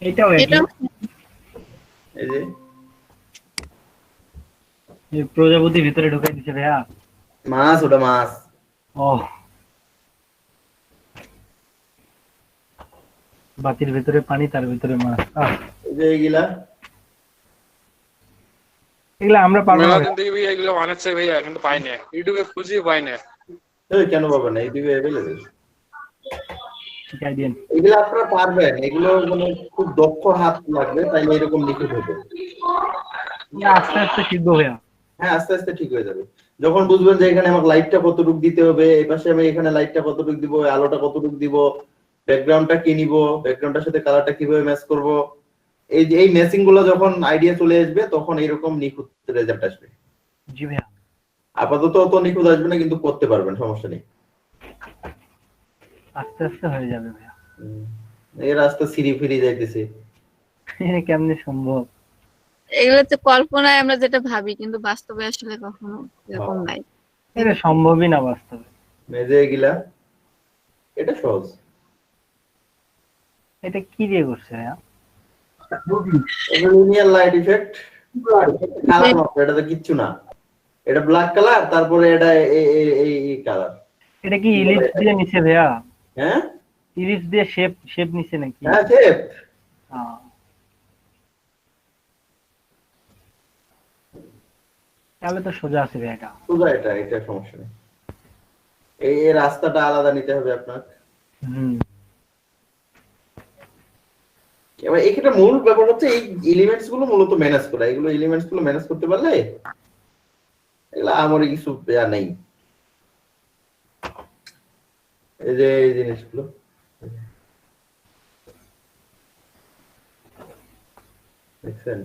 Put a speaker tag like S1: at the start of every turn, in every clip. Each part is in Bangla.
S1: এটাও একই।
S2: এটাও
S3: এই যে
S1: এই প্রজাপতি ভিতরে ঢুকাই দিছে ভাইয়া।
S3: মাছ, ওটা মাছ।
S1: ও, বাতির ভিতরে পানি, তার ভিতরে মাছ।
S3: এই যে এইগুলা
S1: এগুলা আমরা পারবো না
S4: মেলা দিন
S1: ভাইয়া।
S4: থেকে ভাইয়া এগুলো বানাচ্ছে ভাইয়া, কিন্তু পাই না, ইউটিউবে খুঁজি পাই না।
S3: কেন পাবেন না, ইউটিউবে অ্যাভেলেবেল।
S1: শিখাই দিন।
S3: এগুলো আপনারা পারবেন, এগুলো মানে খুব দক্ষ হাত লাগবে, তাইলে এরকম নিখুঁত হবে।
S1: না, আস্তে আস্তে শিখবো ভাইয়া।
S3: হ্যাঁ, আস্তে আস্তে ঠিক হয়ে যাবে। যখন বুঝবেন যে এখানে আমার লাইটটা কতটুকু দিতে হবে, এই পাশে আমি এখানে লাইটটা কতটুকু দিব, আলোটা কতটুকু দিব, ব্যাকগ্রাউন্ডটা কি নিব, ব্যাকগ্রাউন্ডের সাথে কালারটা কিভাবে ম্যাচ করব, এই যে এই ম্যাচিং গুলো যখন আইডিয়া চলে আসবে, তখন এরকম নিখুঁত রেজাল্ট আসবে।
S1: জি ভাইয়া।
S3: আপাতত অত নিখুঁত আসবে না, কিন্তু করতে পারবেন, সমস্যা নেই।
S1: আস্তে আস্তে হয়ে যাবে ভাইয়া।
S3: এই রাস্তা সিঁড়ি ফিরি যাইতেছে।
S1: এটা কেমনে সম্ভব?
S2: এগুলো তো কল্পনায় আমরা যেটা ভাবি, কিন্তু বাস্তবে আসলে কখনো এরকম নাই।
S1: এটা সম্ভবই না বাস্তবে।
S3: মেজে এগুলা, এটা সহজ।
S1: এটা কি দিয়ে করছে ভাইয়া?
S3: লিনিয়ার লাইট ইফেক্ট, কালার মাত্র, এটা তো কিচ্ছু না। এটা ব্ল্যাক কালার, তারপরে এটা এই কালার।
S1: এটা কি ইলিপস দিয়ে নিছে ভাইয়া?
S3: হ্যাঁ
S1: ইলিপস দিয়ে শেপ শেপ নিছে নাকি?
S3: হ্যাঁ, শেপ।
S1: আহ, তাহলে তো সোজা আছে ভাইয়া এটা।
S3: সোজা, এটা সমস্যা নেই। এই রাস্তাটা আলাদা নিতে হবে আপনার।
S1: হুম।
S3: এবার এখানে মূল ব্যাপার হচ্ছে এই এলিমেন্টস গুলো মূলত ম্যানেজ করা। এগুলো এলিমেন্টস গুলো ম্যানেজ করতে পারলে এগুলো আমারই কিছু নেই। এই যে এই জিনিসগুলো দেখছেন,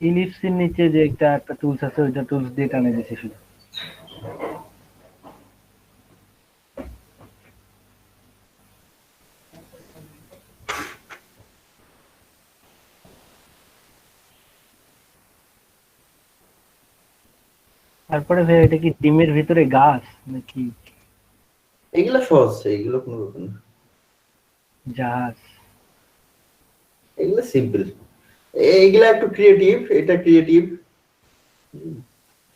S1: ইলিপসের নিচে যে একটা টুলস আছে, ওইটা টুলস দিয়ে টানে দিছে শুধু। তারপরে ভাই এটা কি ডিমের ভিতরে গাছ নাকি
S3: এগুলো সহজ, এগুলো কোনো ব্যাপার না।
S1: জাহাজ?
S3: এগুলো সিম্পল, এইগুলা একটু ক্রিয়েটিভ। এটা ক্রিয়েটিভ,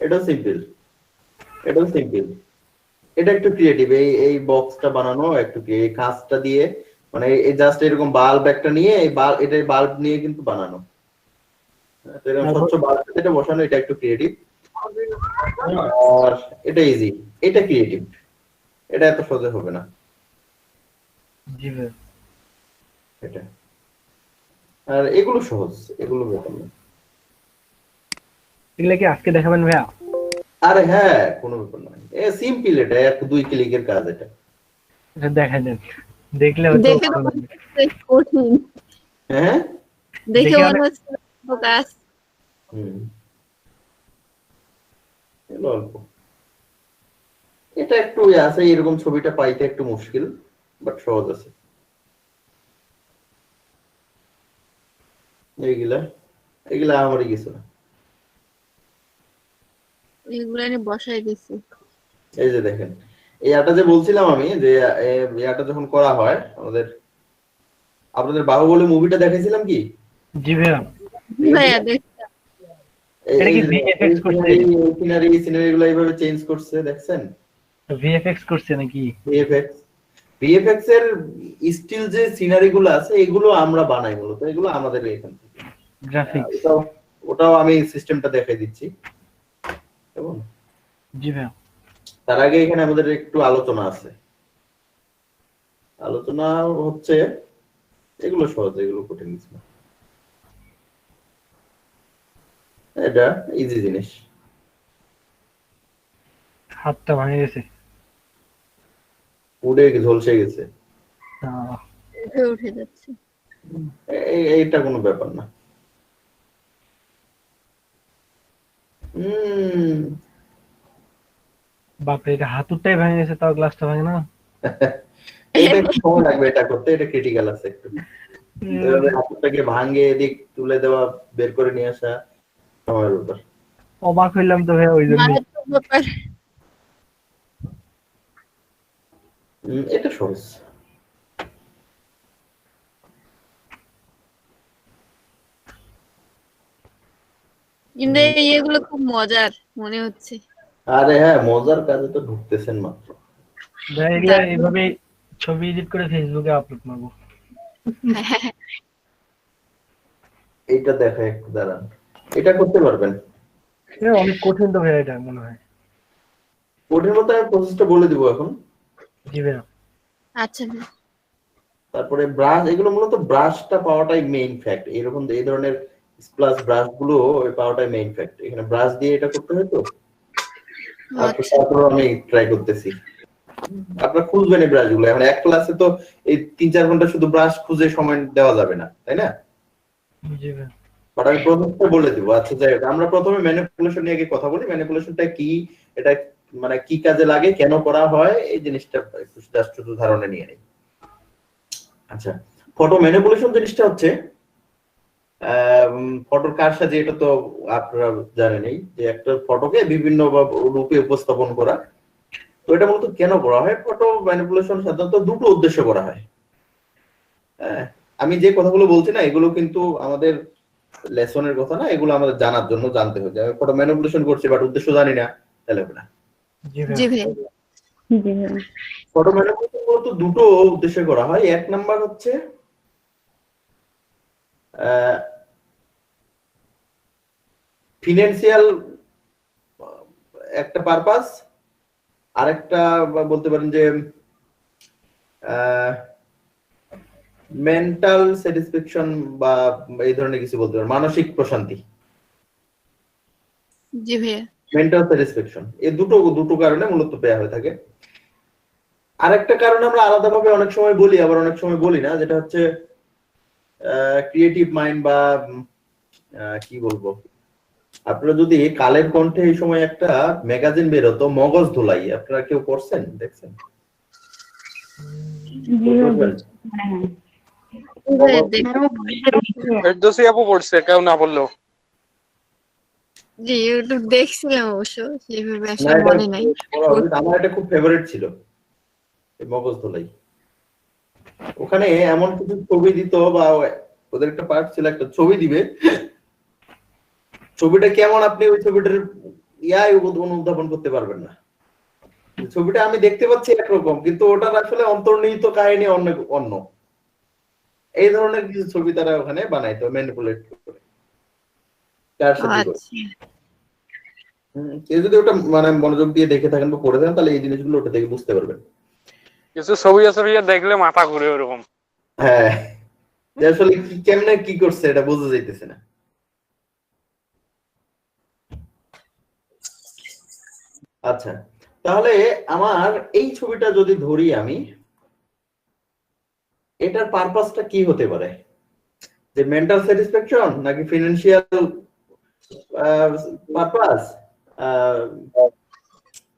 S3: এটাও সিম্পল, এটাও সিম্পল। এটা একটু ক্রিয়েটিভ, এই বক্সটা বানানো একটু এই কাঁচটা দিয়ে, মানে এই জাস্ট এরকম বাল্ব একটা নিয়ে, এই বাল্ব, এটা বাল্ব নিয়ে কিন্তু বানানো। তো এরকম স্বচ্ছ বাল্ব এটা বসানো, এটা একটু ক্রিয়েটিভ। আর এটা ইজি, এটা ক্রিয়েটিভ। এটা এত সহজে হবে না।
S1: জি ভাই।
S3: এটা আর এগুলো সহজ, এগুলো ব্যাপার না।
S1: এগুলা কি আজকে দেখাবেন ভাইয়া?
S3: আরে হ্যাঁ, কোনো ব্যাপার নয়, সিম্পল। এটা এক দুই ক্লিকের কাজ এটা।
S1: এটা দেখাই দেন, দেখলে হয়তো
S2: দেখে তো
S1: ভালো
S2: মনে
S1: লাগবে।
S2: হচ্ছে কঠিন,
S3: হ্যাঁ
S2: দেখে
S1: দেখে
S2: মনে হচ্ছে কাজ।
S3: এগুলো অল্প। এটা একটু আছে, এরকম ছবিটা পাইতে একটু মুশকিল, বাট সহজ আছে। এইগুলা এগুলা আমারই কিছু না।
S2: এগুলো আমি বসাই দিছি।
S3: এই যে দেখেন, এই আটা যে বলছিলাম আমি, যে এই আটা যখন করা হয় আমাদের, আপনাদের বাহুবলী মুভিটা দেখাইছিলাম কি?
S1: জি ভাইয়া।
S2: ভাইয়া দেখ,
S1: এটা কি ভিএফএক্স করছে?
S3: সিনারি গুলো এইভাবে চেঞ্জ করছে, দেখছেন?
S1: ভিএফএক্স করছে নাকি?
S3: ভিএফএক্স, ভিএফএক্স এর স্টিল যে সিনারি গুলো আছে, এগুলো আমরা বানাই মূলত, এগুলো আমাদের এখান থেকে।
S1: গ্রাফিক্স।
S3: ওটাও আমি সিস্টেমটা দেখাই দিচ্ছি, কেমন?
S1: জি ভাইয়া।
S3: তার আগে এখানে আমাদের একটু আলোচনা আছে। আলোচনা হচ্ছে, এগুলো সহজ, এগুলো কঠিন কিছু না। এটা ইজি জিনিস।
S1: হাতটা ভাঙে গেছে।
S3: উড়ে ঝলসে গেছে,
S2: উঠে উঠে যাচ্ছে।
S3: এইটা কোনো ব্যাপার না।
S1: বাপরে, এটা হাতুরটাই ভেঙে গেছে, তাও গ্লাসটা ভাঙে না?
S3: এটা একটু সময় লাগবে এটা করতে, এটা ক্রিটিক্যাল আছে একটু। এভাবে হাতটাকে ভাঙে এদিক তুলে দেওয়া, বের করে নিয়ে আসা সময়ের ব্যাপার।
S1: অবাক হইলাম তো ভাইয়া ওই জন্য।
S2: মারাত্মক ব্যাপার।
S3: এটা সহজ।
S2: কিন্তু এই এগুলো খুব মজার মনে হচ্ছে।
S3: আরে হ্যাঁ, মজার কাজে তো ঢুকতেছেন মাত্র।
S1: ভাই এগুলা এইভাবে ছবি এডিট করে ফেসবুকে আপলোড মারবো।
S3: এইটা দেখা একটু দাঁড়ান, এটা করতে পারবেন।
S1: এটা অনেক কঠিন তো ভাই, এটা মনে হয়।
S3: কঠিন মতো আমি প্রসেসটা বলে দিব এখন।
S1: জি ভাই।
S2: আচ্ছা ভাই।
S3: তারপরে ব্রাশ, এগুলো মূলত ব্রাশটা পাওয়াটাই মেইন ফ্যাক্ট। এরকম এই ধরনের স্প্লাশ ব্রাশ গুলো পাওয়াটাই মেইন ফ্যাক্ট। এখানে ব্রাশ দিয়ে এটা করতে হয় তো।
S2: আচ্ছা
S3: তারপর আমি ট্রাই করতেছি। আপনারা খুঁজবেন এই ব্রাশ গুলো। এখন এক ক্লাসে তো এই 3-4 ঘন্টা শুধু ব্রাশ খুঁজে সময় দেওয়া যাবে না, তাই না?
S1: জি ভাই।
S3: বাট আমি প্রথমটা বলে দিব। আচ্ছা যাই হোক, আমরা প্রথমে ম্যানিপুলেশন নিয়ে কথা বলি। ম্যানিপুলেশনটা কি, এটা মানে কি কাজে লাগে, কেন করা হয়, এই জিনিসটা একটু জাস্ট শুধু ধারণা নিয়ে নিই। আচ্ছা, ফটো ম্যানিপুলেশন জিনিসটা হচ্ছে ফটোর কারসাজি। এটা তো আপনারা জানেনই যে একটা ফটোকে বিভিন্ন রূপে উপস্থাপন করা। তো এটা মূলত কেন করা হয়? ফটো ম্যানিপুলেশন সাধারণত দুটো উদ্দেশ্য করা হয়। আমি যে কথাগুলো বলছি না, এগুলো কিন্তু আমাদের লেসনের কথা না, এগুলো আমাদের জানার জন্য জানতে হবে। আমি ফটো ম্যানিপুলেশন করছি বাট উদ্দেশ্য জানি না, তাহলে হবে না।
S1: জি ভাই।
S2: জি ভাই।
S3: ফটো ম্যানিপুলেশন মূলত দুটো উদ্দেশ্যে করা হয়। এক নাম্বার হচ্ছে ফিনান্সিয়াল একটা পারপাস, আরেকটা বলতে পারেন যে মেন্টাল স্যাটিসফ্যাকশন বা এই ধরনের কিছু বলতে পারেন, মানসিক প্রশান্তি।
S2: জি ভাইয়া।
S3: মেন্টাল স্যাটিসফ্যাকশন, এই দুটো কারণে মূলত ব্যয় হয়ে থাকে। আরেকটা কারণ আমরা আলাদাভাবে অনেক সময় বলি, আবার অনেক সময় বলি না, যেটা হচ্ছে ক্রিয়েটিভ মাইন্ড বা কি বলবো। আপনারা যদি কালের কণ্ঠে এই সময় একটা ম্যাগাজিন বের হতো মগজ ধুলাই, আপনারা কেউ পড়ছেন, দেখছেন?
S4: ফেরদৌসী আপু পড়ছে, কেউ না বললেও।
S2: জি ইউটিউব দেখছিলাম অবশ্য, সেভাবে
S3: না,
S2: আসলে
S3: এটা
S2: মনে নাই।
S3: পড়া উচিত। আমার এটা খুব ফেভারিট ছিল, এই মগজ ধুলাই। ওখানে এমন কিছু ছবি দিত, বা ওদের একটা পার্ট ছিল, একটা ছবি দিবে, ছবিটা কেমন আপনি ওই ছবিটার অনুধাবন করতে পারবেন না। ছবিটা আমি দেখতে পাচ্ছি একরকম, কিন্তু ওটার আসলে অন্তর্নিহিত কাহিনী অন্য। এই ধরনের কিছু ছবি তারা ওখানে বানাইতো ম্যানিপুলেট করে, কারসাজি করে। কেউ যদি ওটা মানে মনোযোগ দিয়ে দেখে থাকেন বা পড়ে থাকেন, তাহলে এই জিনিসগুলো ওটা থেকে বুঝতে পারবেন।
S4: কিছু ছবি আছে ভাইয়া, দেখলে মাথা ঘুরে ওরকম।
S3: হ্যাঁ, যে আসলে কেমনে কি করছে এটা বোঝা যাইতেছে না। আচ্ছা, তাহলে আমার এই ছবিটা যদি ধরি আমি, এটার পারপাসটা কি হতে পারে? যে মেন্টাল স্যাটিসফ্যাকশন, নাকি ফিনান্সিয়াল পারপাস,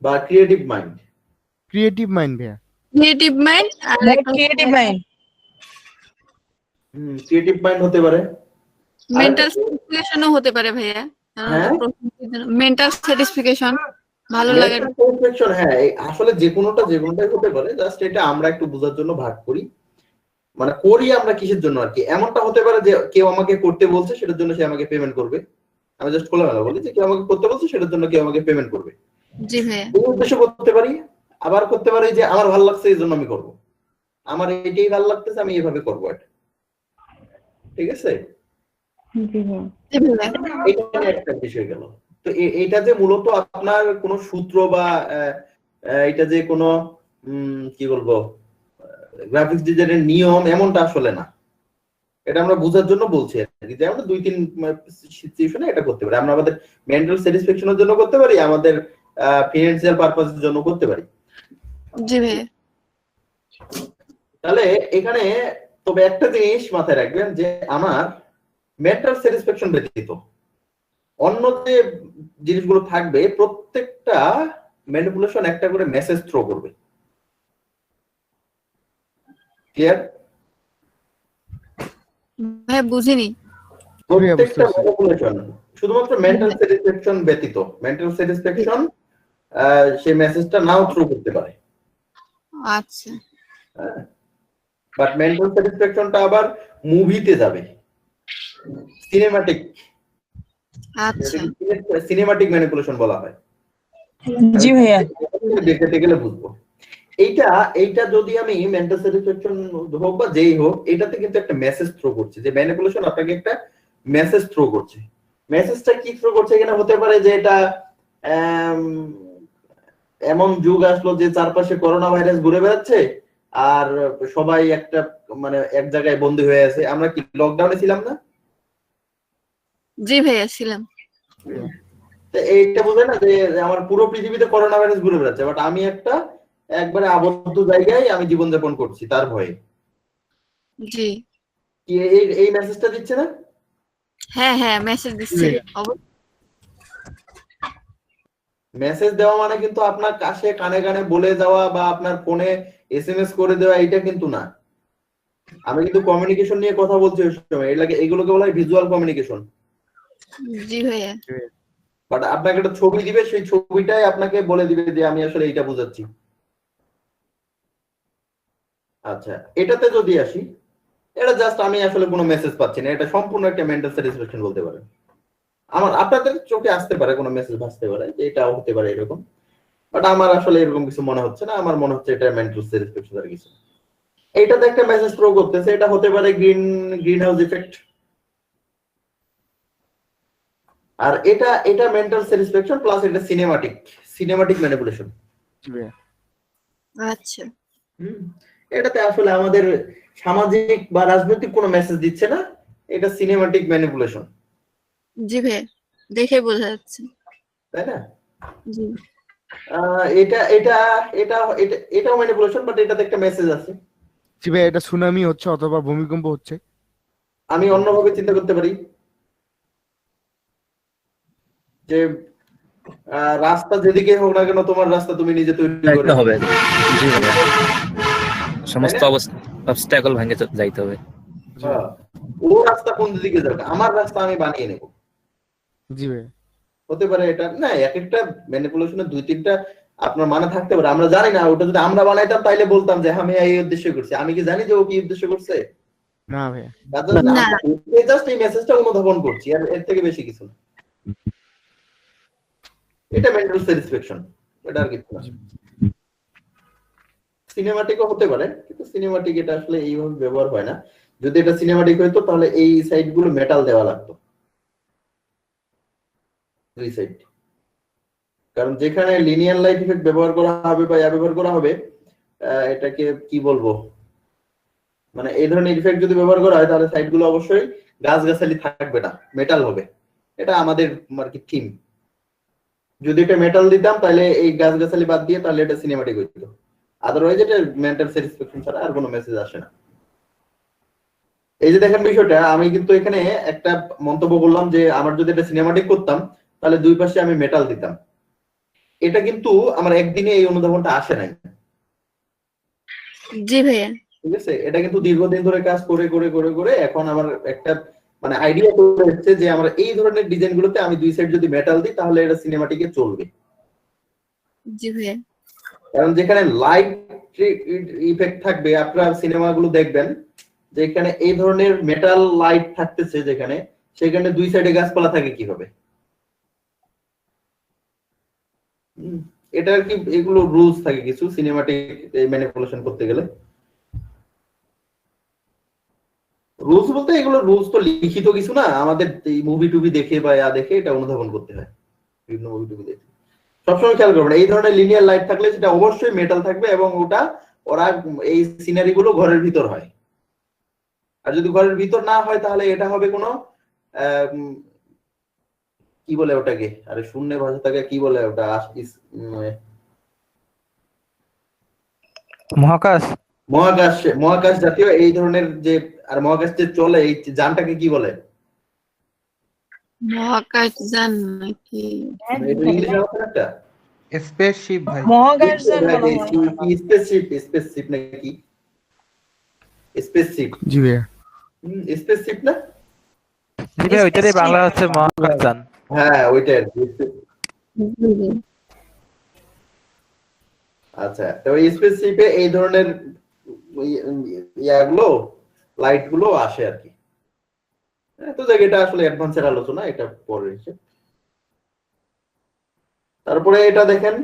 S3: বা ক্রিয়েটিভ মাইন্ড?
S5: ক্রিয়েটিভ মাইন্ড ভাইয়া।
S2: ক্রিয়েটিভ মাইন্ড আর
S6: ক্রিয়েটিভ মাইন্ড।
S3: ক্রিয়েটিভ মাইন্ড হতে পারে।
S2: মেন্টাল স্যাটিসফ্যাকশনও হতে পারে ভাইয়া।
S3: হ্যাঁ,
S2: মেন্টাল স্যাটিসফ্যাকশন, ভালো লাগে।
S3: হ্যাঁ, আসলে যে কোনোটাই হতে পারে। জাস্ট এটা আমরা একটু বোঝার জন্য ভাগ করি, মানে করি আমরা কিসের জন্য আর কি। এমনটা হতে পারে যে কেউ আমাকে করতে বলছে, সেটার জন্য সে আমাকে পেমেন্ট করবে। আমি জাস্ট খোলামেলা বলি যে কেউ আমাকে করতে বলছে, সেটার জন্য কেউ আমাকে পেমেন্ট করবে।
S2: জি ভাইয়া।
S3: এই উদ্দেশ্য করতে পারি। আবার করতে পারি যে আমার ভালো লাগছে এই জন্য আমি করবো, আমার এটাই ভালো লাগতেছে, আমি এইভাবে করবো এটা। ঠিক আছে, এটা একটা বিষয় গেল। তো এটা যে মূলত আপনার কোনো সূত্র বা এটা যে কোনো কি বলবো গ্রাফিক্স ডিজাইনের নিয়ম, এমনটা আসলে না। এটা আমরা বোঝার জন্য বলছি আর কি, যে আমরা 2-3 সিচুয়েশনে এটা করতে পারি। আমরা আমাদের মেন্টাল স্যাটিসফ্যাকশনের জন্য করতে পারি, আমাদের ফিনান্সিয়াল পারপাসের জন্য করতে পারি।
S2: জি ভাইয়া।
S3: তাহলে এখানে তবে একটা জিনিস মাথায় রাখবেন, যে আমার মেন্টাল স্যাটিসফ্যাকশন ব্যতীত অন্য যে জিনিসগুলো থাকবে, প্রত্যেকটা ম্যানিপুলেশন একটা করে মেসেজ থ্রো করবে। ক্লিয়ার?
S2: ভাইয়া বুঝিনি।
S3: প্রত্যেকটা ম্যানিপুলেশন শুধুমাত্র মেন্টাল স্যাটিসফ্যাকশন ব্যতীত, মেন্টাল স্যাটিসফ্যাকশন সেই মেসেজটা নাও থ্রু করতে পারে।
S2: আচ্ছা।
S3: বাট মেন্টাল স্যাটিসফ্যাকশনটা আবার মুভিতে যাবে, সিনেমাটিক
S2: আচ্ছা
S3: সিনেমাটিক ম্যানিপুলেশন বলা হয়।
S6: জি ভাইয়া।
S3: দেখতে গেলে বুঝবো এইটা যদি আমি মেন্টাল স্যাটিসফ্যাকশন হোক বা যেই হোক, এটাতে কিন্তু একটা মেসেজ থ্রো করছে, যে ম্যানিপুলেশন আপনাকে একটা মেসেজ থ্রো করছে। মেসেজটা কি থ্রো করছে? এখানে হতে পারে যে এটা এমন যুগ আসলো যে চারপাশে করোনা ভাইরাস ঘুরে বেড়াচ্ছে আর সবাই একটা মানে এক জায়গায় বন্দী হয়ে আছে। আমরা কি লকডাউনে ছিলাম না?
S2: জি ভাইয়া ছিলাম।
S3: তো এইটা বোঝে না যে আমার পুরো পৃথিবীতে করোনা ভাইরাস ঘুরে বেড়াচ্ছে, বাট আমি একটা একবারে আবদ্ধ জায়গায় আমি জীবনযাপন করছি তার ভয়ে।
S2: জি
S3: কি এই মেসেজটা দিচ্ছে না?
S2: হ্যাঁ হ্যাঁ মেসেজ দিচ্ছে।
S3: মেসেজ দেওয়া মানে কিন্তু আপনার কাছে কানে কানে বলে যাওয়া বা আপনার ফোনে এসএমএস করে দেওয়া এটা কিন্তু না। আমি কিন্তু কমিউনিকেশন নিয়ে কথা বলছি ওই সময়, এগুলোকে বলা হয় ভিজুয়াল কমিউনিকেশন।
S2: জি ভাইয়া।
S3: বাট আপনাকে একটা ছবি দিবে, সেই ছবিটাই আপনাকে বলে দিবে যে আমি আসলে এইটা বোঝাচ্ছি। আচ্ছা, এটাতে যদি আসি, এটা জাস্ট আমি আসলে কোনো মেসেজ পাচ্ছি না, এটা সম্পূর্ণ একটা মেন্টাল স্যাটিসফ্যাকশন বলতে পারেন। আপনাদের চোখে আসতে পারে কোনো মেসেজ ভাসতে পারে যে এটাও হতে পারে এরকম, বাট আমার আসলে এরকম কিছু মনে হচ্ছে না। আমার মনে হচ্ছে এটা মেন্টাল স্যাটিসফ্যাকশন আর কিছু। এইটাতে একটা মেসেজ থ্রো করতেছে, এটা হতে পারে গ্রিন হাউস ইফেক্ট। আর এটা মেন্টাল স্যাটিসফ্যাকশন প্লাস এটা সিনেমাটিক ম্যানিপুলেশন।
S2: আচ্ছা
S3: এটাতে আসলে আমাদের সামাজিক বা রাজনৈতিক কোনো মেসেজ দিচ্ছে না, এটা সিনেমাটিক ম্যানিপুলেশন।
S2: জি ভাইয়া দেখে বোঝা যাচ্ছে।
S3: তাই না?
S2: জি
S3: এটা এটা এটা এটাও ম্যানিপুলেশন, বাট এটাতে একটা মেসেজ আছে।
S5: জি ভাই, এটা সুনামি হচ্ছে অথবা ভূমিকম্প হচ্ছে।
S3: আমি অন্যভাবে চিন্তা করতে পারি যে রাস্তা যেদিকে হোক না কেন, তোমার রাস্তা তুমি নিজে তৈরি করে
S7: হবে। জি ভাইয়া, সমস্ত অবস্টাকল ভেঙে যাইতে হবে।
S3: ও রাস্তা কোন দিকে যাবে, আমার রাস্তা আমি বানিয়ে নেব।
S5: জি ভাই,
S3: হতে পারে এটা না, এক একটা ম্যানিপুলেশনের দুই তিনটা আপনার মানে থাকতে পারে, আমরা জানি না। ওটা যদি আমরা বানাইতাম তাইলে বলতাম যে আমি এই উদ্দেশ্য করছি। আমি কি জানি যে ও কি উদ্দেশ্য করছে?
S5: না ভাই,
S3: জাস্ট এই মেসেজটা অনুধাবন করছি, আর এর থেকে বেশি কিছু না। এটা মেন্টাল স্যাটিসফ্যাকশন, এটা আর কিছু না। সিনেমাটিকও হতে পারে, কিন্তু সিনেমাটিক এটা আসলে এইভাবে ব্যবহার হয় না। যদি এটা সিনেমাটিক হইতো তাহলে এই সাইড গুলো মেটাল দেওয়া লাগতো, দুই সাইড। কারণ যেখানে লিনিয়ার লাইট ইফেক্ট ব্যবহার করা হবে বা ব্যবহার করা হবে, এটাকে কি বলবো, মানে এই ধরনের ইফেক্ট যদি ব্যবহার করা হয় তাহলে সাইড গুলো অবশ্যই গাছগাছালি থাকবে না, মেটাল হবে। এটা আমাদের আর কি থিম। যদি এটা মেটাল দিতাম তাহলে এই গাছগাছালি বাদ দিয়ে তাহলে এটা সিনেমাটিক হইতো। আদারওয়াইজ এটা মেন্টাল স্যাটিসফ্যাকশন ছাড়া আর কোনো মেসেজ আসে না। এই যে দেখেন বিষয়টা, আমি কিন্তু এখানে একটা মন্তব্য করলাম যে আমার যদি এটা সিনেমাটিক করতাম তাহলে দুই পাশে আমি মেটাল দিতাম। এটা কিন্তু আমার একদিনে এই অনুধাবনটা আসে নাই।
S2: জি ভাইয়া।
S3: ঠিক আছে, এটা কিন্তু দীর্ঘদিন ধরে কাজ করে করে করে করে এখন আমার একটা মানে আইডিয়া করে এসেছে যে আমরা এই ধরনের ডিজাইন গুলোতে আমি দুই সাইড যদি মেটাল দিই তাহলে এটা সিনেমাটিকে চলবে।
S2: জি ভাইয়া।
S3: কারণ যেখানে লাইট ইফেক্ট থাকবে, আপনারা সিনেমাগুলো দেখবেন যেখানে এই ধরনের মেটাল লাইট থাকতেছে যেখানে, সেখানে দুই সাইডে গাছপালা থাকে কিভাবে? এটা আর কি, এগুলো রুলস থাকে কিছু সিনেমাটিক ম্যানিপুলেশন করতে গেলে। রুলস বলতে এগুলো রুলস তো লিখিত কিছু না, আমাদের এই মুভি টুভি দেখে বা দেখে এটা অনুধাবন করতে হয়। বিভিন্ন মুভি টুভি দেখে সবসময় খেয়াল করবেন এই ধরনের লিনিয়ার লাইট থাকলে সেটা অবশ্যই মেটাল থাকবে, এবং ওরা এই সিনারি গুলো ঘরের ভিতর হয়। আর যদি ঘরের ভিতর না হয় তাহলে এটা হবে কোনো কি বলে ওটাকে, আরে শূন্য ভাষা থাকে কি বলে ওটা,
S8: মহাকাশ
S3: মহাকাশ জাতীয় এই ধরনের যে, আর মহাকাশ যে চলে এই যানটাকে কি বলে?
S2: মহাকাশ যান নাকি?
S3: ইংলিশে আছে একটা
S6: স্পেসশিপ ভাই।
S9: মহাকাশ যান মনে হয়।
S3: স্পেসশিপ নাকি? স্পেসশিপ।
S5: জি ভাই,
S3: স্পেসশিপ না?
S8: জি ভাই, ওইটারই বাংলা হচ্ছে মহাকাশ যান।
S3: হ্যাঁ ওইটাই। আচ্ছা, তো এই স্পেসশিপে এই ধরনের ইয়াগুলো লাইট গুলো আসে আর কি। তো দেখ, এটা আসলে অ্যাডভান্সের আলোচনা, এটা পরে এসে। তারপরে এটা দেখেন,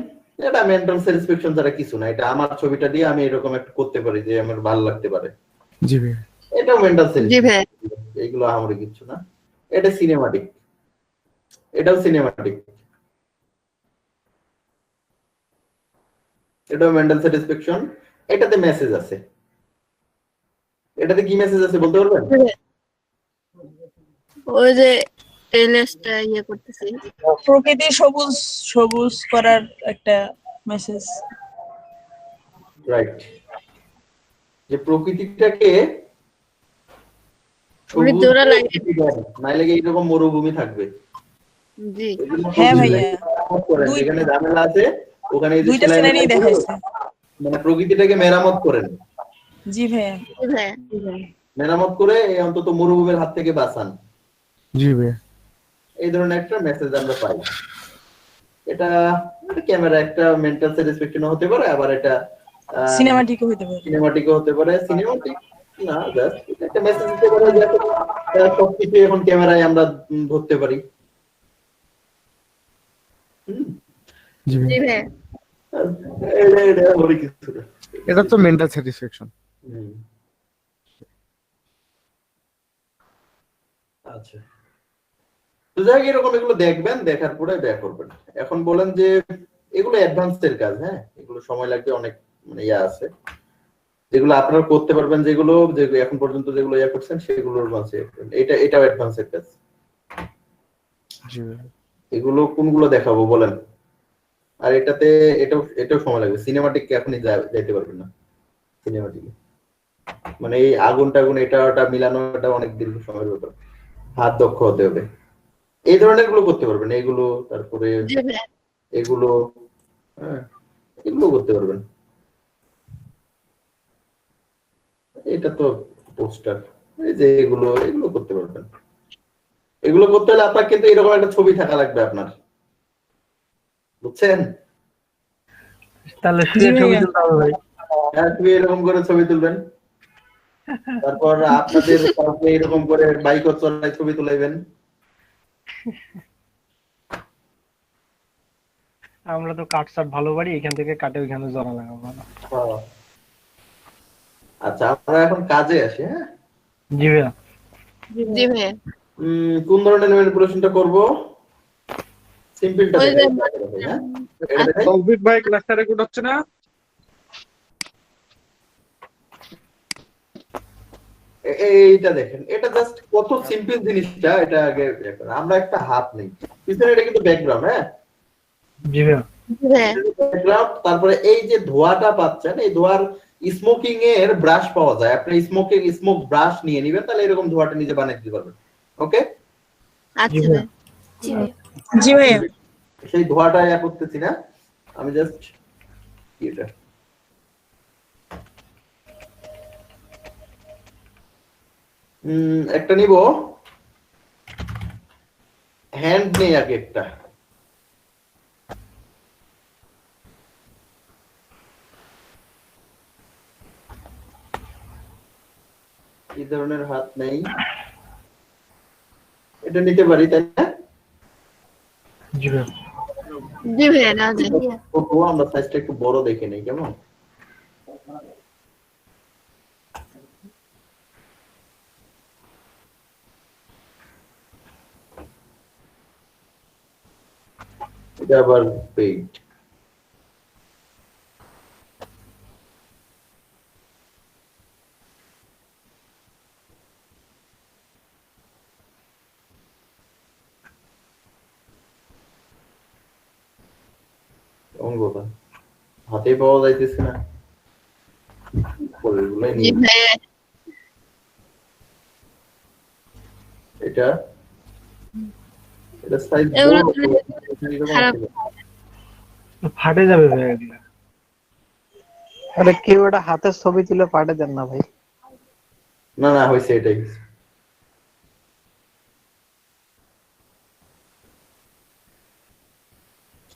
S3: এটা মেন্টাল স্যাটিসফ্যাকশন ছাড়া কিছু না। এটা আমার ছবিটা দিয়ে আমি এরকম একটা করতে পারি যে আমার ভালো লাগতে পারে,
S5: জি ভাইয়া।
S3: এটাও মেন্টাল
S2: জি ভাইয়া।
S3: স্যাটিসফ্যাকশন। এগুলো আমার কিছু না। এটা সিনেমাটিক, এটাও সিনেমাটিক, এটাও মেন্টাল স্যাটিসফ্যাকশন। এটাতে মেসেজ আছে। এটাতে কি মেসেজ আছে বলতে পারবেন?
S2: ওই যে এলএসটা ইয়ে করতেছি।
S6: প্রকৃতি সবুজ সবুজ করার একটা মেসেজ।
S3: রাইট, যে প্রকৃতিটাকে
S2: উনি
S3: সবুজ
S2: জোড়া
S3: করে
S2: লাগে।
S3: দেন, নাইলে কি এরকম মরুভূমি থাকবে।
S2: জি
S6: হ্যাঁ ভাইয়া, দুই-
S3: যেখানে ঝামেলা আছে ওখানে এই যে
S6: দুইটা
S3: সেলাই
S6: সিনারি
S3: মেলাই করে
S6: দেখাইছে।
S3: মানে প্রকৃতিটাকে মেরামত করেন,
S6: জি ভাইয়া।
S2: জি ভাইয়া।
S3: মেরামত করে এই অন্তত মরুভূমির হাত থেকে বাঁচান।
S5: জি ভাইয়া।
S3: এই ধরনের একটা মেসেজ আমরা পাই। এটা ক্যামেরা একটা মেন্টাল স্যাটিসফ্যাকশন হতে পারে, আবার এটা
S6: সিনেমাটিকও হইতে পারে।
S3: সিনেমাটিকও হতে পারে। সিনেমাটিক না, জাস্ট একটা মেসেজ দিতে পারে যে সবকিছু এখন ক্যামেরায় আমরা ধরতে পারি।
S5: জি
S2: জি
S5: ভাইয়া।
S2: ভাইয়া।
S3: এটা হলো কিছু না।
S5: এটা তো মেন্টাল স্যাটিসফ্যাকশন।
S3: হুম। আচ্ছা, তো যাই হোক, এরকম এগুলো দেখবেন, দেখার পরে ব্যয় করবেন। এখন বলেন যে এগুলো অ্যাডভান্সড কাজ, হ্যাঁ, এগুলো সময় লাগবে অনেক, মানে ইয়া আছে যেগুলো আপনারা করতে পারবেন, যেগুলো এখন পর্যন্ত যেগুলো ইয়া করছেন সেগুলোর মাঝে এটাও অ্যাডভান্সড কাজ।
S5: জি ভাইয়া।
S3: এগুলো কোনগুলো দেখাবো বলেন? আর এটাও সময় লাগবে। সিনেমাটিক এখনই যাইতে পারবেন না। সিনেমাটিক মানে এই আগুন টাগুন এটা ওটা মিলানোটা অনেক দীর্ঘ সময়ের ব্যাপার, হাত দক্ষ হতে হবে। এই ধরনের গুলো করতে পারবেন, এগুলো, তারপরে
S2: জি ভাইয়া।
S3: এগুলো, হ্যাঁ, এগুলো করতে পারবেন। এটা তো পোস্টার, এই যে এগুলো করতে পারবেন। এগুলো করতে হলে আপনার কিন্তু এরকম একটা ছবি থাকা লাগবে আপনার, বুঝছেন?
S1: তাহলে
S6: জি
S1: শুয়ে ছবি
S6: ভাইয়া।
S1: তুলতে হবে ভাই।
S3: হ্যাঁ, আপনি এরকম করে ছবি তুলবেন, তারপর আপনাদের কাউকে এরকম করে বাইক চড়াই ছবি তুলাইবেন।
S1: আমরা তো কাট সাট ভালো পারি, এখান থেকে কাটে ওইখানে জড়া লাগাবো ভালো।
S3: হ্যাঁ। আচ্ছা, আমরা এখন কাজে আসি। হ্যাঁ,
S1: জি ভাইয়া।
S2: জি ভাইয়া।
S3: কোন ধরনের ম্যানিপুলেশনটা করব? সিম্পলটা
S2: ওই যে
S3: দেখাই, হ্যাঁ, এটা দেখাই।
S4: তৌফিক ভাই ক্লাসটা রেকর্ড হচ্ছে না?
S3: এইটা দেখেন, এটা জাস্ট কত সিম্পল জিনিসটা, এটা আগে দেখেন। আমরা একটা হাত নেই, পিছনে এটা কিন্তু ব্যাকগ্রাউন্ড, হ্যাঁ,
S1: জি ভাইয়া।
S2: জি ভাইয়া।
S3: ব্যাকগ্রাউন্ড। তারপরে এই যে ধোঁয়াটা পাচ্ছেন, এই ধোঁয়ার স্মোকিং এর ব্রাশ পাওয়া যায়। আপনি স্মোক ব্রাশ নিয়ে নিবেন, তাহলে এরকম ধোঁয়াটা নিজে বানিয়ে দিতে পারবেন। ওকে,
S2: আচ্ছা ভাইয়া।
S6: জি ভাইয়া।
S3: সেই ধোঁয়াটা ইয়া করতেছি না, আমি জাস্ট এটা একটা নিব, হ্যান্ড নেই আগে একটা। এই ধরনের হাত নেই, এটা নিতে পারি, তাই না?
S1: জি ভাইয়া।
S2: জি ভাইয়া। না যায়।
S3: ও, আমরা সাইজটা একটু বড় দেখে নেই, কেমন? এটা আবার পেইন্ট। অঙ্গটা হাতে পাওয়া যাইতেছে না, পরেরগুলাই
S2: জি
S3: নিই।
S2: ভাইয়া।
S3: এটা সাইজ
S2: এগুলো
S3: বড়,
S2: খারাপ।
S1: ফাটে যাবে ভাইয়া এগুলা।
S8: আরে কেউ একটা হাতের ছবি তুলে পাঠিয়ে দেন না ভাই।
S3: না না, হয়েছে, এটাই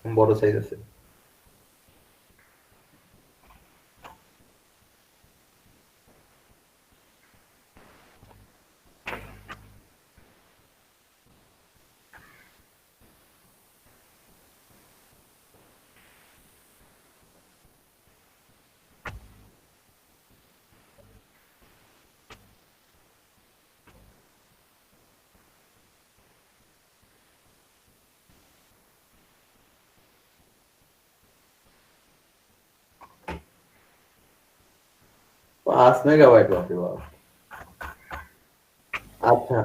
S3: বড় সাইজ আছে। 5 মেগাবাইট, বাপরে বাপ। আচ্ছা,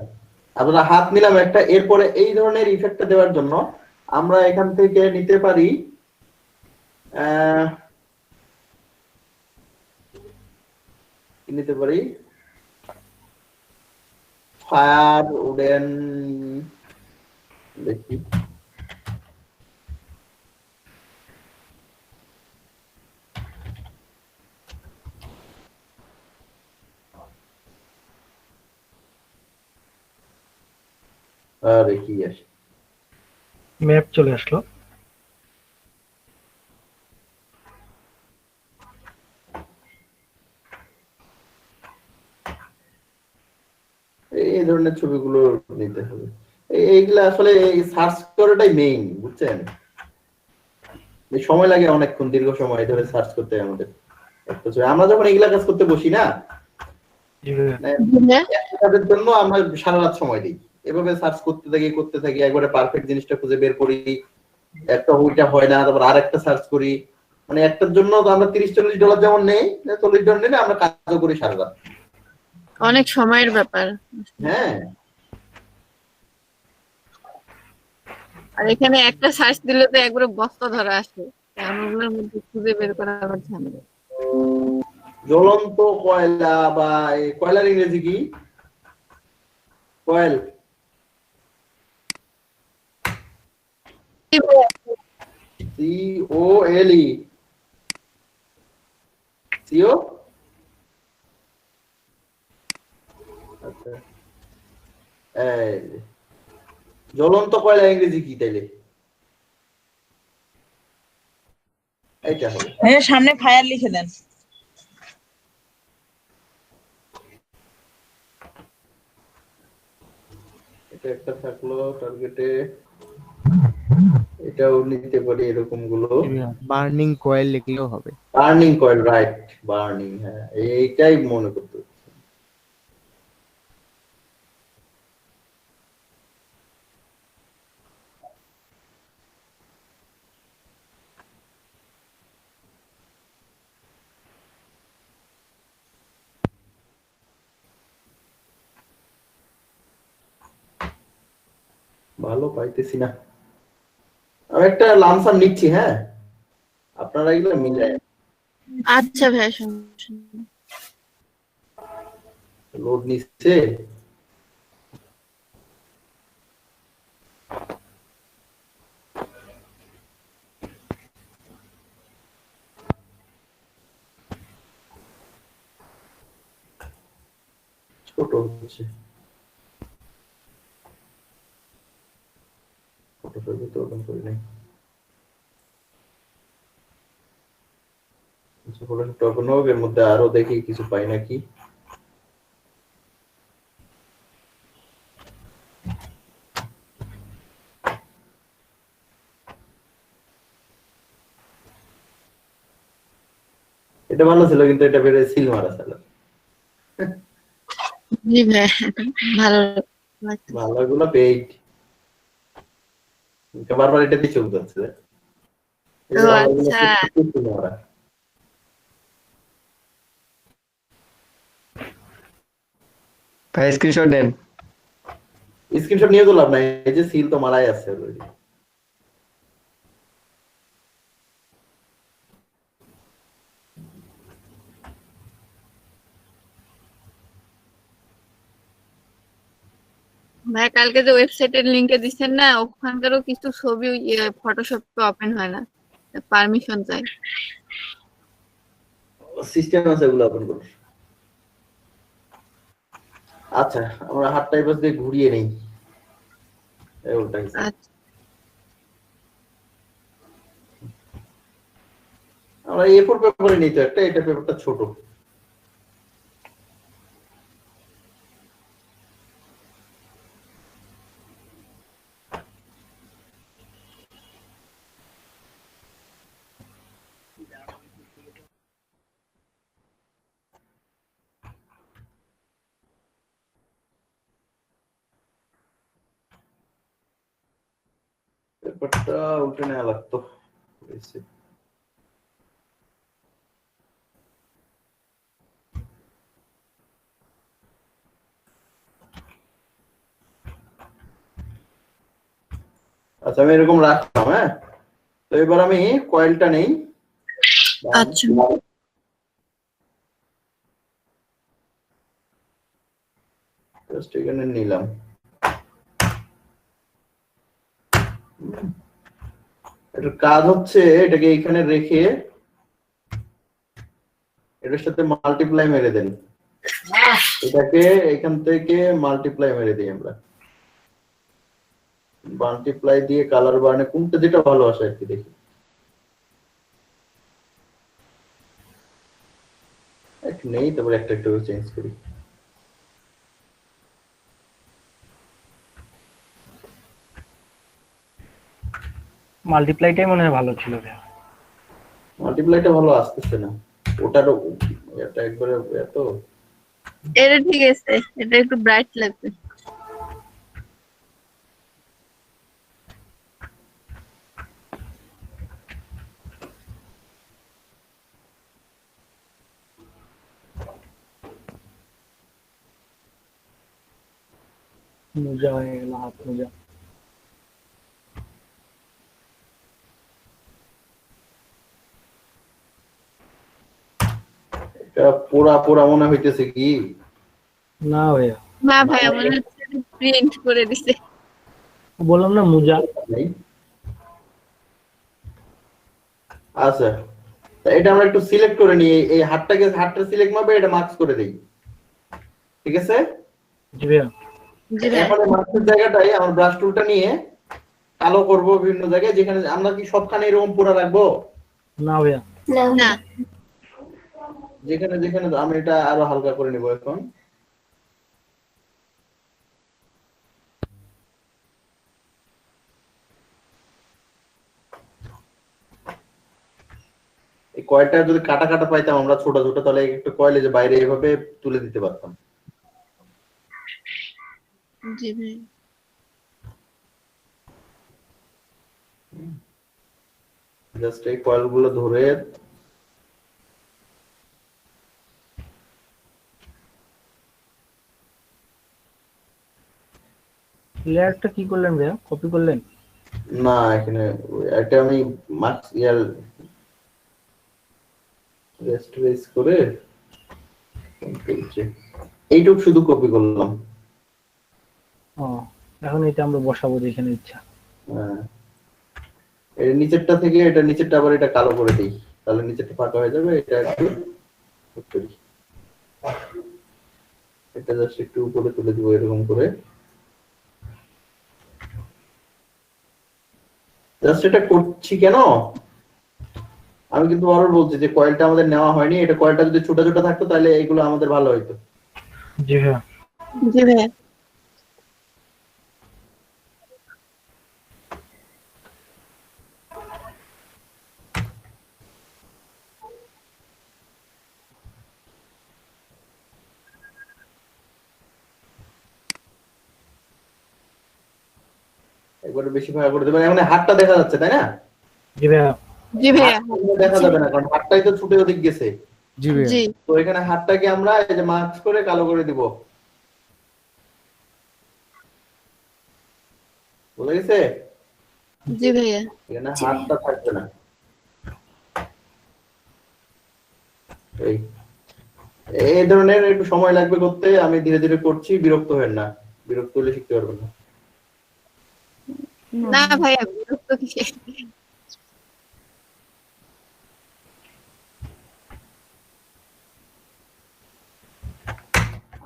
S3: আমরা হাত নিলাম একটা। এরপরে এই ধরনের ইফেক্টটা দেওয়ার জন্য আমরা এখান থেকে নিতে পারি কি নিতে পারি, ফায়ার উডেন, দেখি আরে কি আসে,
S1: ম্যাপ চলে আসলো।
S3: এই ধরনের ছবিগুলো নিতে হবে। এইগুলা আসলে সার্চ করাটাই মেইন, বুঝছেন? এই সময় লাগে অনেকক্ষণ, দীর্ঘ সময় ধরে সার্চ করতে হয় আমাদের একটা ছবি। আমরা যখন এগুলা কাজ করতে বসি না,
S1: জি ভাইয়া।
S3: তাদের জন্য আমরা সারা রাত সময় দিই, এভাবে সার্চ করতে থাকি একবারে পারফেক্ট জিনিসটা খুঁজে বের করি। একটা ওইটা হয় না, তারপর আরেকটা সার্চ করি। মানে একটার জন্য তো আমরা $30-40 যেমন নেই, $40 নিলে আমরা কাজও করি সারা রাত।
S2: অনেক সময়ের ব্যাপার।
S3: হ্যাঁ,
S2: আর এখানে একটা সার্চ দিলে তো একবারে বস্তা ধরা আসে, এমনগুলোর মধ্যে খুঁজে বের করা আবার ঝামেলা।
S3: জ্বলন্ত কয়লা বা কয়লার ইংরেজি কি? Coal, COLE, C O. আচ্ছা, জ্বলন্ত কয়লা ইংরেজি কি তাইলে? এইটা হবে।
S6: ভাইয়া সামনে ফায়ার লিখে দেন।
S3: এটা একটা থাকলো টার্গেটে, এটাও নিতে পারি এরকম গুলো।
S5: বার্নিং কয়েল লিখলেও হবে।
S3: বার্নিং কয়েল, রাইট, বার্নিং, হ্যাঁ এইটাই মনে করতে হচ্ছে। ভালো পাইতেছি না, আমি একটা লামসাম নিচ্ছি। হ্যাঁ, আপনারা এগুলো মিলায়।
S2: আচ্ছা ভাইয়া, সমস্যা নেই।
S3: লোড নিচ্ছে। ছোট হচ্ছে, ফটোশপে তো ওরকম করি নাই। ফটোশপটা ওপেন হোক, এর মধ্যে আরো দেখি কিছু পাই নাকি। এটা ভালো ছিল, কিন্তু এটা বেড়ে সিল মারা ছিল।
S2: জি ভাইয়া, ভালো লাগছে।
S3: ভালোগুলো পেইড, বারবার এটা দিয়ে চলতে হচ্ছে।
S2: ও আচ্ছা,
S9: ভাই স্ক্রিনশট দেন।
S3: স্ক্রিনশট নিয়ে তো লাভ নাই, এই যে সিল তো মারাই আছে অলরেডি।
S2: ভাইয়া কালকে যে ওয়েবসাইটের লিংকে দিচ্ছেন না, ওখানকারও কিছু ছবি ফটোশপে ওপেন হয় না, পারমিশন চাই।
S3: সিস্টেম আছে এগুলো ওপেন করুন। আচ্ছা, আমরা হাতটা এবার দিয়ে ঘুরিয়ে নেই। ওটাই
S2: আচ্ছা,
S3: আমরা A4 পেপারে নিই তো একটা, এটা পেপারটা ছোট। পেপারটা উল্টে নেওয়া লাগতো। আচ্ছা আমি এরকম রাখলাম, হ্যাঁ। তো এবার আমি কয়েলটা নেই,
S2: আচ্ছা
S3: জাস্ট এখানে নিলাম। এটার কাজ হচ্ছে এটাকে এখানে রেখে এটার সাথে মাল্টিপ্লাই মেরে দেন, এটাকে এখান থেকে মাল্টিপ্লাই মেরে দিই আমরা। মাল্টিপ্লাই দিয়ে কালার বার্নে কোনটা যেটা ভালো আসে আর কি দেখি। একটা নেই, তারপরে একটা একটু চেঞ্জ করি।
S1: মাল্টিপ্লাইটাই মনে হয় ভালো ছিল ভাইয়া।
S3: মাল্টিপ্লাইটা ভালো আসতেছে না, ওটারও এটা একবারে এত।
S2: এটা ঠিক আছে, এটা একটু ব্রাইট লাগবে।
S1: মোজা হয়ে গেল, হাত মোজা।
S3: এটা পোড়া পোড়া মনে হইতেছে কি?
S1: না ভাইয়া,
S2: না ভাইয়া মনে হচ্ছে প্রিন্ট করে দিছে।
S1: বললাম না মোজা।
S3: নেই। আচ্ছা, তা এটা আমরা একটু সিলেক্ট করে নিই, এই হাতটা সিলেক্ট মারবে, এটা মার্কস করে দেই, ঠিক আছে?
S1: জি ভাইয়া।
S2: জি ভাইয়া।
S3: এখন মার্কসের জায়গাটায় আমরা ব্রাশ টুলটা নিয়ে কালো করব বিভিন্ন জায়গায়, যেখানে আমরা কি সবখানে এরকম পোড়া রাখবো?
S1: না ভাইয়া।
S2: না
S3: যেখানে যেখানে আমি এটা আরো হালকা করে নিব এখন। এই কয়েলটা যদি কাটা কাটা পাইতাম আমরা ছোট ছোট, তাহলে একটা কয়েলে যে বাইরে এভাবে তুলে দিতে পারতাম।
S2: জি ভাই।
S3: জাস্ট এই কয়েল গুলো ধরে
S1: লেয়ারটা কি করলেন ভাইয়া, কপি করলেন?
S3: না, এখানে এটা আমি মার্কস ইয়ার রেস্ট করে এইটুক শুধু কপি করলাম।
S1: ও, এখন এটা আমরা বসাবো যেখানে ইচ্ছা।
S3: হ্যাঁ, এর নিচেরটা থেকে এটা নিচেরটা আবার এটা কালো করে দেই, তাহলে নিচেরটা ফাঁকা হয়ে যাবে। এটা একটু করি, এটা জাস্ট একটু উপরে তুলে দিব এরকম করে। জাস্ট এটা করছি কেন, আমি কিন্তু বারবার বলছি যে কয়েলটা আমাদের নেওয়া হয়নি, এটা কয়েলটা যদি ছোট ছোট থাকতো তাহলে এইগুলো আমাদের ভালো হইতো।
S1: জি ভাইয়া।
S2: জি ভাইয়া।
S3: একবারে বেশি ভাগ করে দেবেন, মানে হাতটা দেখা যাচ্ছে তাই না?
S1: জি ভাইয়া।
S2: জি ভাইয়া।
S3: হাতটা দেখা যাবে না, কারণ হাতটাই তো ছুটে ওদিক গেছে।
S5: জি ভাইয়া।
S2: জি
S3: তো এখানে হাতটাকে আমরা এই যে মার্কস করে কালো করে দিব, বুঝা গেছে?
S2: জি ভাইয়া।
S3: এখানে হাতটা থাকবে না। এই এই ধরনের একটু সময় লাগবে করতে, আমি ধীরে ধীরে করছি, বিরক্ত হবেন না, বিরক্ত হলে শিখতে পারবেন না।
S2: না ভাইয়া বিরক্ত কিসে?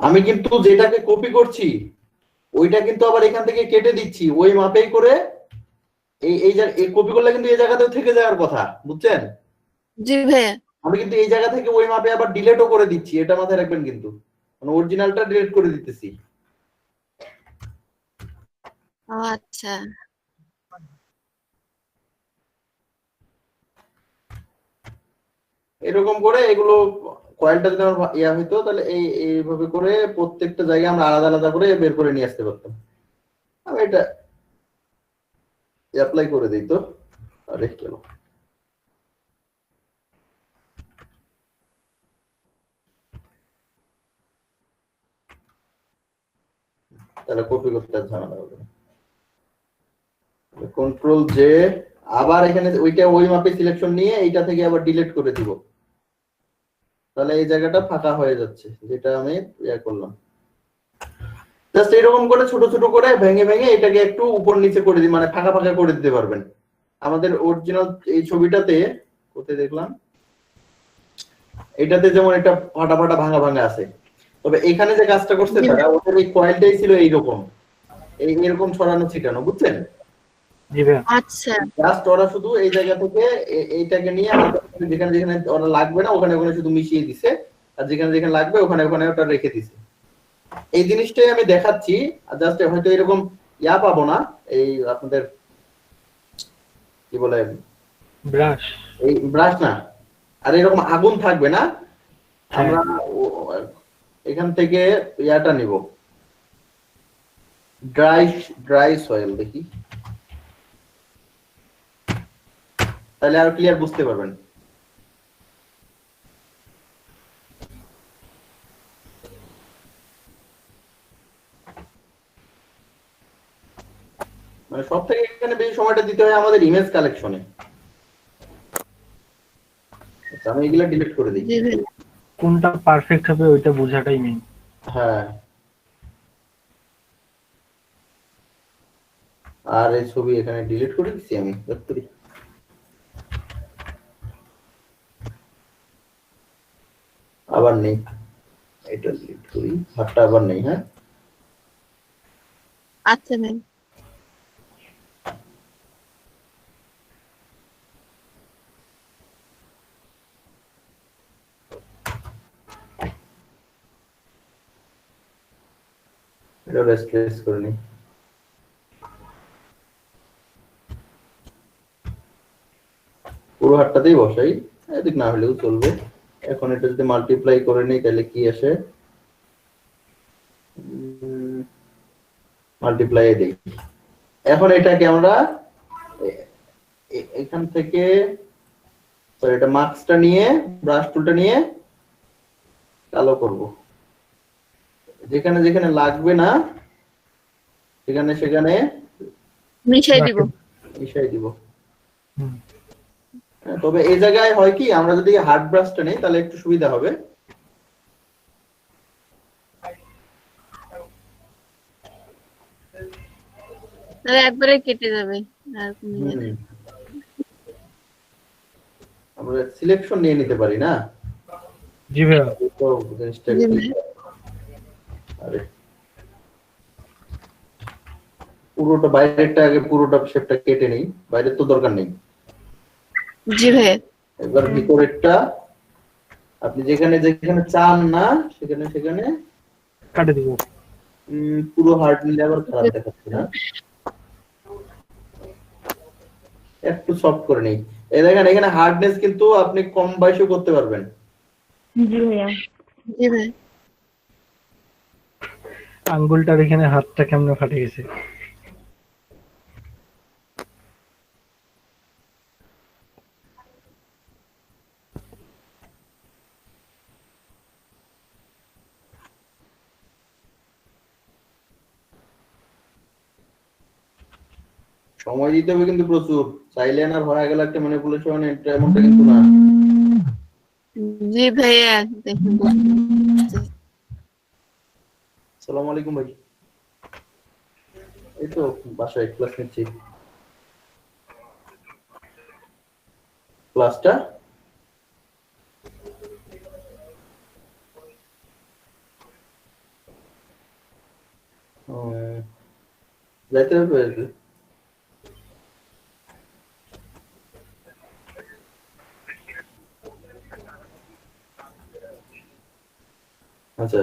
S3: আমি কিন্তু যেটাকে কপি করছি ওইটা কিন্তু আবার এখান থেকে কেটে দিচ্ছি ওই মাপেই করে। এই কপি করলে কিন্তু এই জায়গাতেও থেকে যাওয়ার কথা, বুঝছেন?
S2: জি ভাইয়া।
S3: আমি কিন্তু এই জায়গা থেকে ওই মাপে আবার ডিলিটও করে দিচ্ছি, এটা মাথায় রাখবেন কিন্তু, মানে অরিজিনালটা ডিলিট করে দিতেছি।
S2: আচ্ছা
S3: এরকম করে এগুলো কয়েলটা যদি আমার ইয়া হইতো তাহলে এইভাবে করে প্রত্যেকটা জায়গায় আমরা আলাদা আলাদা করে বের করে নিয়ে আসতে পারতাম। আমি এটা অ্যাপ্লাই করে দিই তো। আরে কেন তাহলে কপি করতে আর ঝামেলা হবে না। কন্ট্রোল জে, আবার এখানে ওইটা ওই মাপে সিলেকশন নিয়ে এইটা থেকে আবার ডিলিট করে দিব, তাহলে এই জায়গাটা ফাঁকা হয়ে যাচ্ছে, যেটা আমি করলাম। জাস্ট এরকম করে ছোট ছোট করে ভেঙে ভেঙে এটাকে একটু উপর নিচে করে দিই, মানে ফাঁকা ফাঁকা করে দিতে পারবেন। আমাদের অরিজিনাল এই ছবিটাতে কোথায় দেখলাম, এটাতে যেমন একটা ফাটা ফাটা ভাঙা ভাঙা আছে, তবে এখানে যে কাজটা করছে তারা, ওদের এই কয়েলটাই ছিল এইরকম, এরকম ছড়ানো ছিটানো, বুঝছেন?
S1: জি ভাইয়া।
S2: আচ্ছা
S3: জাস্ট ওরা শুধু এই জায়গা থেকে এইটাকে নিয়ে যেখানে যেখানে ওরা লাগবে না ওখানে ওখানে শুধু মিশিয়ে দিছে, আর যেখানে যেখানে লাগবে ওখানে ওখানে ওটা রেখে দিছে। এই জিনিসটাই আমি দেখাচ্ছি, জাস্ট হয়তো এরকম পাবো না, এই আপনাদের কি বলে
S1: ব্রাশ।
S3: এই ব্রাশ না, আর এরকম আগুন থাকবে না। আমরা এখান থেকে ইয়াটা নিব, ড্রাই সয়েল, দেখি তাহলে আর ক্লিয়ার বুঝতে পারবেন। মানে সব থেকে এখানে বেশি সময়টা দিতে হয় আমাদের ইমেজ কালেকশনে। আচ্ছা, আমি এগুলা ডিলিট করে দিই।
S2: জি ভাইয়া।
S1: কোনটা পারফেক্ট হবে ওইটা বোঝাটাই মেইন।
S3: হ্যাঁ, আর এই ছবি এখানে ডিলিট করে দিচ্ছি আমি। আবার নেই, এটা ডিলিট করি, হাতটা আবার নেই। হ্যাঁ,
S2: আচ্ছা ভাই।
S3: এটা রেস্ট্রেস করে নিই। পুরো হাতটাতেই বসাই, এদিক না হলেও চলবে। এখন এটা যদি মাল্টিপ্লাই করে নিই তাহলে কি আসে, মাল্টিপ্লাই দেই। এখন এটাকে আমরা এখান থেকে এটা মার্কসটা নিয়ে ব্রাশ টুলটা নিয়ে কালো করব, যেখানে যেখানে লাগবে না সেখানে সেখানে
S2: মিশাই দিব।
S3: মিশাই দিব। তবে এই জায়গায় হয় কি, আমরা যদি হার্ড ব্রাশটা নেই তাহলে একটু সুবিধা হবে।
S2: তাহলে একবারে কেটে যাবে আর কোনো ইয়ে নেই।
S3: আমরা সিলেকশন নিয়ে নিতে পারি না?
S1: জি ভাইয়া।
S3: তো জিনিসটা
S2: জি
S3: একটু-
S2: ভাইয়া।
S3: আরে পুরোটা বাইরেরটা আগে পুরোটা শেপটা কেটে নেই, বাইরের তো দরকার নেই।
S2: জি ভাইয়া।
S3: এবার ভিতরেরটা আপনি যেখানে যেখানে চান না সেখানে সেখানে
S1: কাটে দিব।
S3: পুরো হার্ড নিলে আবার খারাপ দেখাচ্ছে না, একটু সফট করে নেই। এই দেখেন এখানে হার্ডনেস কিন্তু আপনি কম বেশি করতে পারবেন।
S6: জি ভাইয়া।
S2: জি ভাইয়া।
S1: আঙ্গুলটার এখানে হাতটা কেমনে ফাটে গেছে।
S3: সময় দিতে হবে কিন্তু প্রচুর, চাইলে না হয়ে গেল একটা ম্যানিপুলেশন, এটা এমনটা কিন্তু না।
S2: জি ভাইয়া দেখুন।
S3: আসসালামু আলাইকুম ভাই, এই তো বাসায় ক্লাস নিচ্ছি। ক্লাসটা যাইতে হবে। আচ্ছা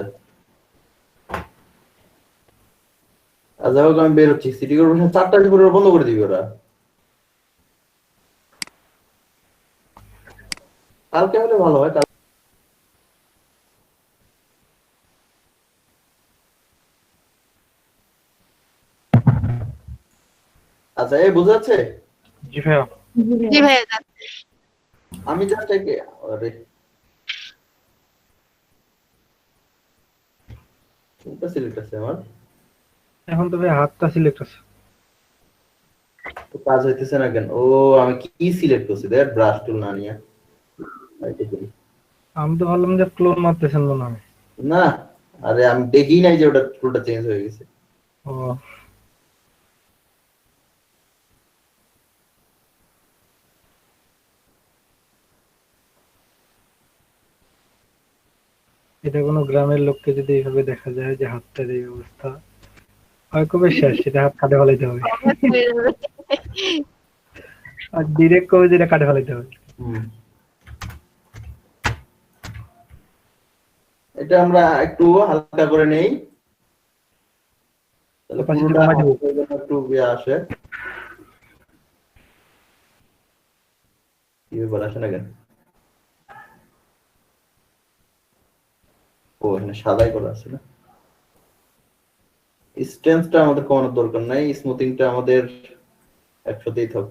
S3: আচ্ছা, হোক আমি বেরোচ্ছি। সিটি কর্পোরেশন 4টার পরে বন্ধ করে দিবি ওরা। কালকে হলে ভালো হয়। আচ্ছা, এই বুঝা যাচ্ছে?
S1: জি ভাইয়া।
S2: জি ভাইয়া যাচ্ছে।
S3: আমি জাস্ট একে আরে কোনটা সিলেক্ট আছে আমার?
S1: এখন তো ভাই হাতটা সিলেক্ট আছে।
S3: তো কাজ হইতেছে না কেন? ও আমি কি সিলেক্ট করছি দেখ, ব্রাশ টুল না নিয়ে। এইটা করি।
S1: আমি তো ভাবলাম যে ক্লোন মারতেছেন মনে হয়।
S3: না, আরে আমি দেখি নাই যে ওটা টুলটা চেঞ্জ হয়ে গেছে।
S1: ও এটা কোনো গ্রামের লোককে যদি এইভাবে দেখা যায় যে হাতটার এই অবস্থা, হয় কবে শেষ, সেটা হাত কাটে ফেলাইতে হবে।
S2: অবাক হয়ে যাবে।
S1: আর ডিরেক্ট কবে যেটা কাটে ফেলাইতে হবে।
S3: হুম। এটা আমরা একটু হালকা করে নেই, তাহলে
S1: পাশে
S3: পুরোটা
S1: কমাই দেবো।
S3: একটু ইয়ে আসে। কি ব্যাপার আসে না কেন? ও এখানে সাদাই করা আছে না। স্ট্রেংথটা আমাদের কমানোর দরকার নাই, স্মুথিংটা আমাদের একসাথেই থাক।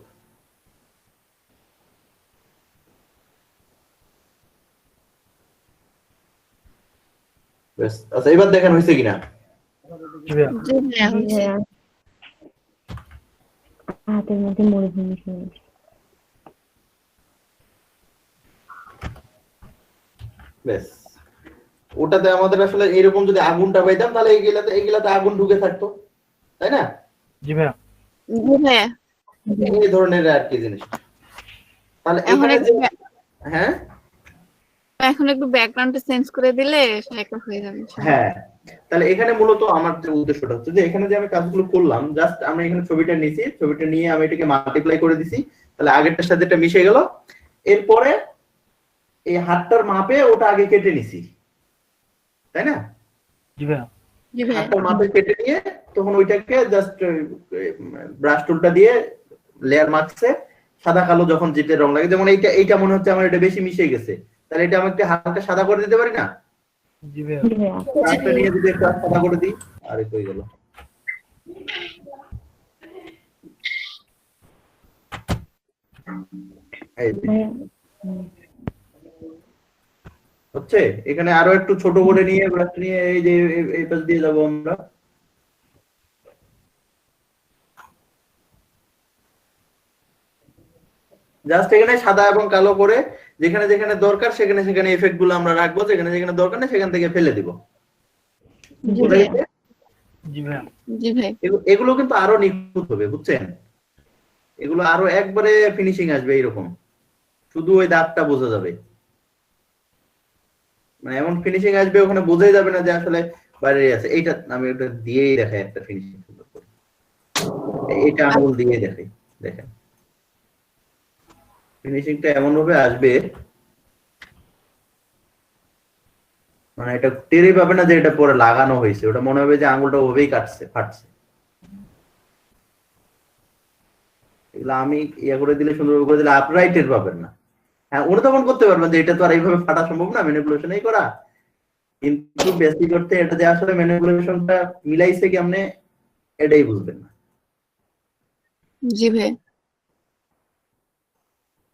S3: বেশ, আচ্ছা এবার দেখেন হয়েছে কিনা।
S1: জি ভাইয়া।
S2: জি ভাইয়া,
S6: জি
S2: হচ্ছে।
S6: ভাইয়া। হাতের মধ্যে মরুভূমি শুনেছি।
S3: বেশ, ওটাতে আমাদের আসলে এরকম যদি আগুনটা পাইতাম তাহলে এইগুলাতে আগুন ঢুকে থাকতো, তাই না?
S1: জি ভাইয়া।
S2: জি ভাইয়া,
S3: এই ধরনের আর কি জিনিস। তাহলে
S2: এখন
S3: এখানে
S2: একটু
S3: যে, হ্যাঁ
S2: এখন একটু ব্যাকগ্রাউন্ডটা চেঞ্জ করে দিলে একটা হয়ে যাবে।
S3: হ্যাঁ, তাহলে এখানে মূলত আমার যে উদ্দেশ্যটা হচ্ছে যে এখানে যে আমি কাজগুলো করলাম, জাস্ট আমরা এখানে ছবিটা নিয়েছি, ছবিটা নিয়ে আমি এটাকে মাল্টিপ্লাই করে দিছি, তাহলে আগেরটার সাথে এটা মিশে গেল। এরপরে এই হাতটার মাপে ওটা আগে কেটে নিছি, তাই না?
S1: জি ভাইয়া।
S2: জি ভাইয়া,
S3: হাতটার মাপে কেটে নিয়ে তখন ওইটাকে জাস্ট ব্রাশ টুলটা দিয়ে লেয়ার মার্কসে সাদা কালো যখন যেটা রং লাগে, যেমন এইটা এইটা মনে হচ্ছে আমার এটা বেশি মিশে গেছে, তাহলে এটা আমি একটু হালকা সাদা করে দিতে পারি না?
S1: জি ভাইয়া।
S6: জি ভাইয়া।
S3: ব্রাশটা নিয়ে যদি একটু সাদা করে দিই, আরে কই গেল? এই যে,
S6: ভাইয়া।
S3: হচ্ছে এখানে আরো একটু ছোট করে নিয়ে ব্রাশ নিয়ে এই যে এই পাশ দিয়ে যাবো আমরা। জাস্ট এখানে সাদা এবং কালো করে যেখানে যেখানে দরকার সেখানে সেখানে এফেক্ট গুলো আমরা রাখবো, যেখানে যেখানে দরকার নেই সেখান থেকে ফেলে দিব।
S2: জি
S3: বুঝা
S2: ভাইয়া,
S3: গেছে?
S1: জি ভাইয়া।
S2: জি ভাই,
S3: এগুলো কিন্তু আরো নিখুঁত হবে, বুঝছেন? এগুলো আরো একবারে ফিনিশিং আসবে এইরকম, শুধু ওই দাগটা বোঝা যাবে, মানে এমন ফিনিশিং আসবে ওখানে বোঝাই যাবে না যে আসলে বাইরে আছে। এইটা আমি ওটা দিয়েই দেখাই একটা ফিনিশিং, এটা আঙুল দিয়ে দেখাই, দেখেন ফিনিশিংটা এমন ভাবে আসবে, মানে এটা টেরই পাবে না যে এটা পরে লাগানো হয়েছে, ওটা মনে হবে যে আঙুলটা ওভাবেই কাটছে, ফাটছে। এগুলো আমি ইয়া করে দিলে, সুন্দর করে দিলে আপনারাই টের পাবেন না। হ্যাঁ, অনুধাবন করতে পারবেন যে এটা তো আর এইভাবে ফাটা সম্ভব না, ম্যানিপুলেশনই করা, কিন্তু বেসিক করতে এটা যে আসলে ম্যানিপুলেশনটা মিলাইছে কেমনে এটাই বুঝবেন না।
S2: জি ভাই,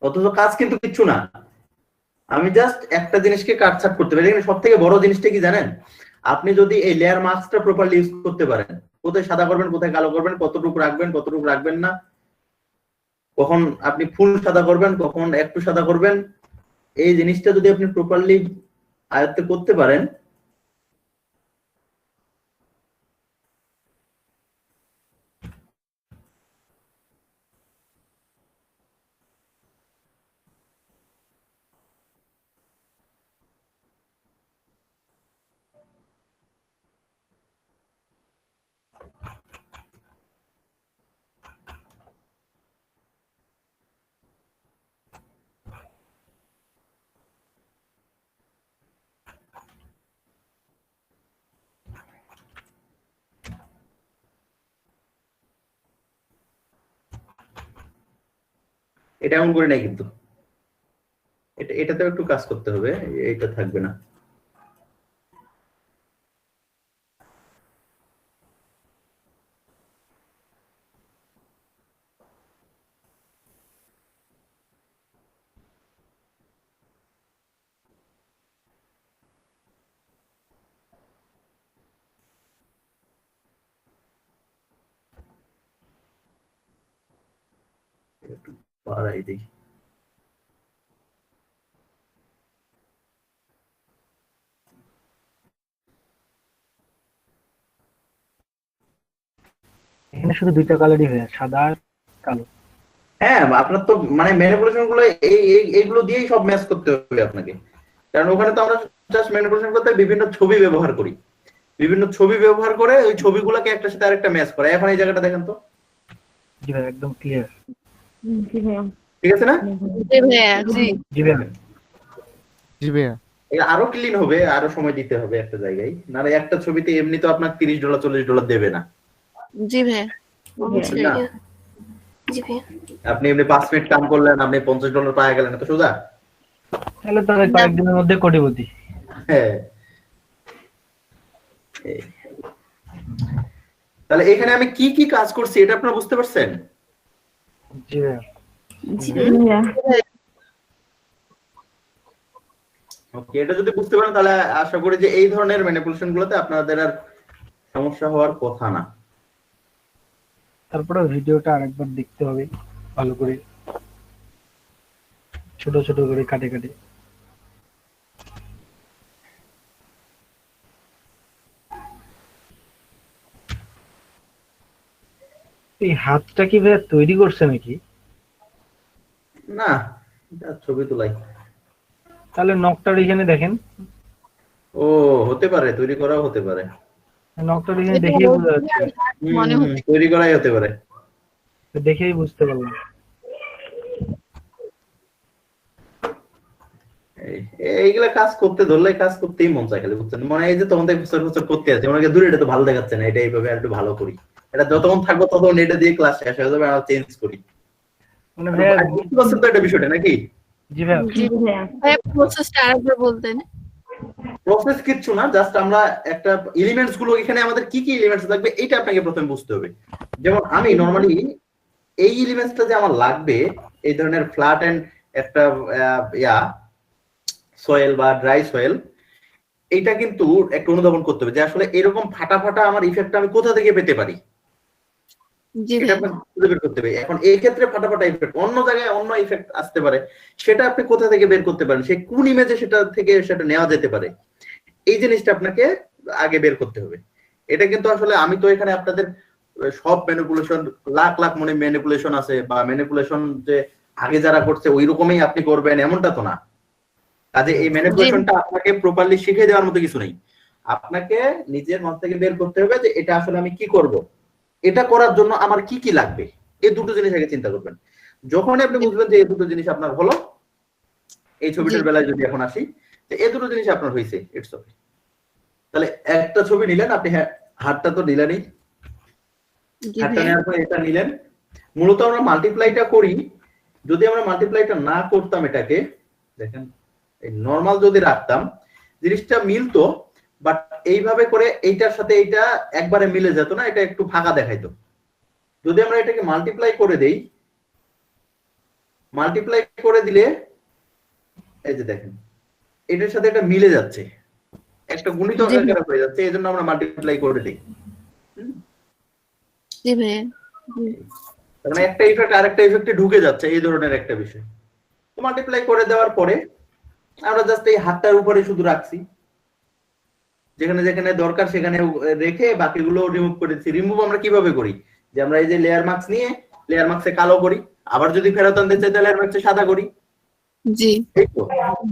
S3: অথচ কাজ কিন্তু কিচ্ছু না, আমি জাস্ট একটা জিনিসকে কাটছাট করতে পারি। এখানে সব থেকে বড় জিনিসটা কি জানেন? আপনি যদি এই লেয়ার মাস্কটা প্রপারলি ইউজ করতে পারেন, কোথায় সাদা করবেন কোথায় কালো করবেন, কতটুকু রাখবেন কতটুকু রাখবেন না, কখন আপনি ফুল সাদা করবেন কখন একটু সাদা করবেন, এই জিনিসটা যদি আপনি প্রপারলি আয়ত্তে করতে পারেন, এটা এমন করে নাই কিন্তু, এটাতেও একটু কাজ করতে হবে, এইটা থাকবে না। একটু বাড়াই দিই।
S1: এখানে শুধু দুইটা কালারই হয়ে আছে, সাদা আর কালো।
S3: হ্যাঁ, আপনার তো মানে ম্যানিপুলেশন গুলো এইগুলো দিয়েই সব ম্যাচ করতে হবে আপনাকে, কারণ ওখানে তো আমরা জাস্ট ম্যানিপুলেশন করতে বিভিন্ন ছবি ব্যবহার করি, বিভিন্ন ছবি ব্যবহার করে ওই ছবিগুলোকে একটা সাথে আরেকটা ম্যাচ করে। এখন এই জায়গাটা দেখেন তো,
S1: জি ভাই একদম ক্লিয়ার।
S6: জি ভাইয়া।
S3: ঠিক আছে না?
S2: জি ভাইয়া, জি।
S1: জি ভাই
S5: জি ভাইয়া।
S3: এটা আরো ক্লিন হবে, আরো সময় দিতে হবে একটা জায়গায়, নাহলে একটা ছবিতে এমনি তো আপনার $30 $40 দেবে না।
S2: জি ভাইয়া, অবশ্যই।
S3: না,
S2: জি ভাইয়া।
S3: আপনি এমনি 5 মিনিট কাম করলেন, আপনি $50 পাওয়া গেলেন, এত সোজা?
S1: তাহলে তো ভাই কয়েকদিনের মধ্যে কোটিপতি।
S3: হ্যাঁ। এই। তাহলে এখানে আমি কি কি কাজ করছি এটা আপনারা বুঝতে পারছেন?
S1: জি ভাই।
S6: জি ভাইয়া।
S3: ওকে, এটা যদি বুঝতে পারেন তাহলে আশা করি যে এই ধরনের ম্যানিপুলেশন গুলোতে আপনাদের আর সমস্যা হওয়ার কথা না।
S1: তারপরে ভিডিওটা আরেকবার দেখতে হবে ভালো করে, ছোট ছোট করে কাটে কাটে। এই হাতটা কি ভাই তৈরি করছে নাকি?
S3: না, এটা ছবি তোলাই।
S1: তাহলে নখটার এখানে দেখেন,
S3: ও হতে পারে, তৈরি করাও হতে পারে।
S1: নখটার এখানে দেখেই বোঝা যাচ্ছে,
S2: মনে হচ্ছে।
S3: তৈরি করাই হতে পারে।
S1: দেখেই বুঝতে পারলাম।
S3: এইগুলা কাজ করতে ধরলে কাজ করতেই মন চায় খালি, বুঝছেন? মানে এই যে তোমাদের বছর বছর করতে আছে, মনে হয় দূরে এটা তো ভালো দেখাচ্ছে না, এটা এইভাবে আর একটু ভালো করি, এটা যতক্ষণ থাকবো ততক্ষণ এটা দিয়ে ক্লাস শেষ হয়ে যাবে, আর চেঞ্জ করি।
S1: মানে ভাইয়া,
S3: বুঝতে পারছেন তো এটা বিষয়টা নাকি?
S1: জি ভাইয়া,
S6: জি ভাইয়া।
S2: ভাইয়া, প্রসেসটা আরেকবার বলতেন।
S3: প্রসেস কিচ্ছু না, জাস্ট আমরা একটা এলিমেন্টস গুলো এখানে আমাদের কি কি এলিমেন্টস লাগবে এটা আপনাকে প্রথমে বুঝতে হবে। যেমন আমি নরমালি এই এলিমেন্টসটা যে আমার লাগবে, এই ধরনের ফ্ল্যাট এন্ড একটা সয়েল বা ড্রাই সয়েল, এইটা কিন্তু একটা অনুধাবন করতে হবে যে আসলে এরকম ফাটা ফাটা আমার ইফেক্ট আমি কোথা থেকে পেতে পারি,
S2: জি
S3: এটা
S2: ভাইয়া।
S3: আপনাকে খুঁজে বের করতে হবে। এখন এই ক্ষেত্রে ফাটা ফাটা ইফেক্ট অন্য জায়গায় অন্য ইফেক্ট আসতে পারে, সেটা আপনি কোথা থেকে বের করতে পারেন, সেই কোন ইমেজে সেটা থেকে সেটা নেওয়া যেতে পারে, এই জিনিসটা আপনাকে আগে বের করতে হবে। এটা কিন্তু আসলে আমি তো এখানে আপনাদের সব ম্যানিপুলেশন, লাখ লাখ মনে ম্যানিপুলেশন আছে, বা ম্যানিপুলেশন যে আগে যারা করছে ওই রকমই আপনি করবেন এমনটা তো না। কাজে এই ম্যানিপুলেশনটা আপনাকে প্রপারলি শিখিয়ে দেওয়ার মতো কিছু নেই, আপনাকে নিজের মন থেকে বের করতে হবে যে এটা আসলে আমি কি করব, এটা করার জন্য আমার কি কি লাগবে, এই দুটো জিনিস আগে চিন্তা করবেন। যখন আপনি বুঝবেন যে এই দুটো জিনিস আপনার হলো, এই ছবিটার বেলায় যদি এখন আসি, যে এই দুটো জিনিস আপনার হয়েছে, ইটস ওকে। তাহলে একটা ছবি নিলেন আপনি, হাতটা তো নিলেনই,
S2: জি
S3: হাতটা
S2: ভাইয়া।
S3: নেওয়ার পর এটা নিলেন। মূলত আমরা মাল্টিপ্লাইটা করি, যদি আমরা মাল্টিপ্লাইটা না করতাম এটাকে দেখেন, এই নরমাল যদি রাখতাম জিনিসটা মিলতো, বাট এইভাবে করে এইটার সাথে এইটা একবারে মিলে যেত না, এটা একটু ফাঁকা দেখাইতো। যদি আমরা এটাকে মাল্টিপ্লাই করে দেই, মাল্টিপ্লাই করে দিলে এই যে দেখেন এটার সাথে এটা মিলে যাচ্ছে, একটা গুণিত আকারে হয়ে যাচ্ছে, এই জন্য আমরা মাল্টিপ্লাই করে দিই।
S2: জি ভাইয়া।
S3: মানে একটা ইফেক্ট আরেকটা ইফেক্টে ঢুকে যাচ্ছে, এই ধরনের একটা বিষয়। তো মাল্টিপ্লাই করে দেওয়ার পরে আমরা জাস্ট এই হাতটার উপরে শুধু রাখছি, যেখানে যেখানে দরকার সেখানে রেখে বাকিগুলো রিমুভ করেছি। রিমুভ আমরা কিভাবে করি, যে আমরা এই যে লেয়ার মার্কস নিয়ে লেয়ার মার্কসে কালো করি, আবার যদি ফেরত আনতে চাই তাহলে লেয়ার মার্কসে সাদা করি,
S2: জি।
S3: ঠিক তো?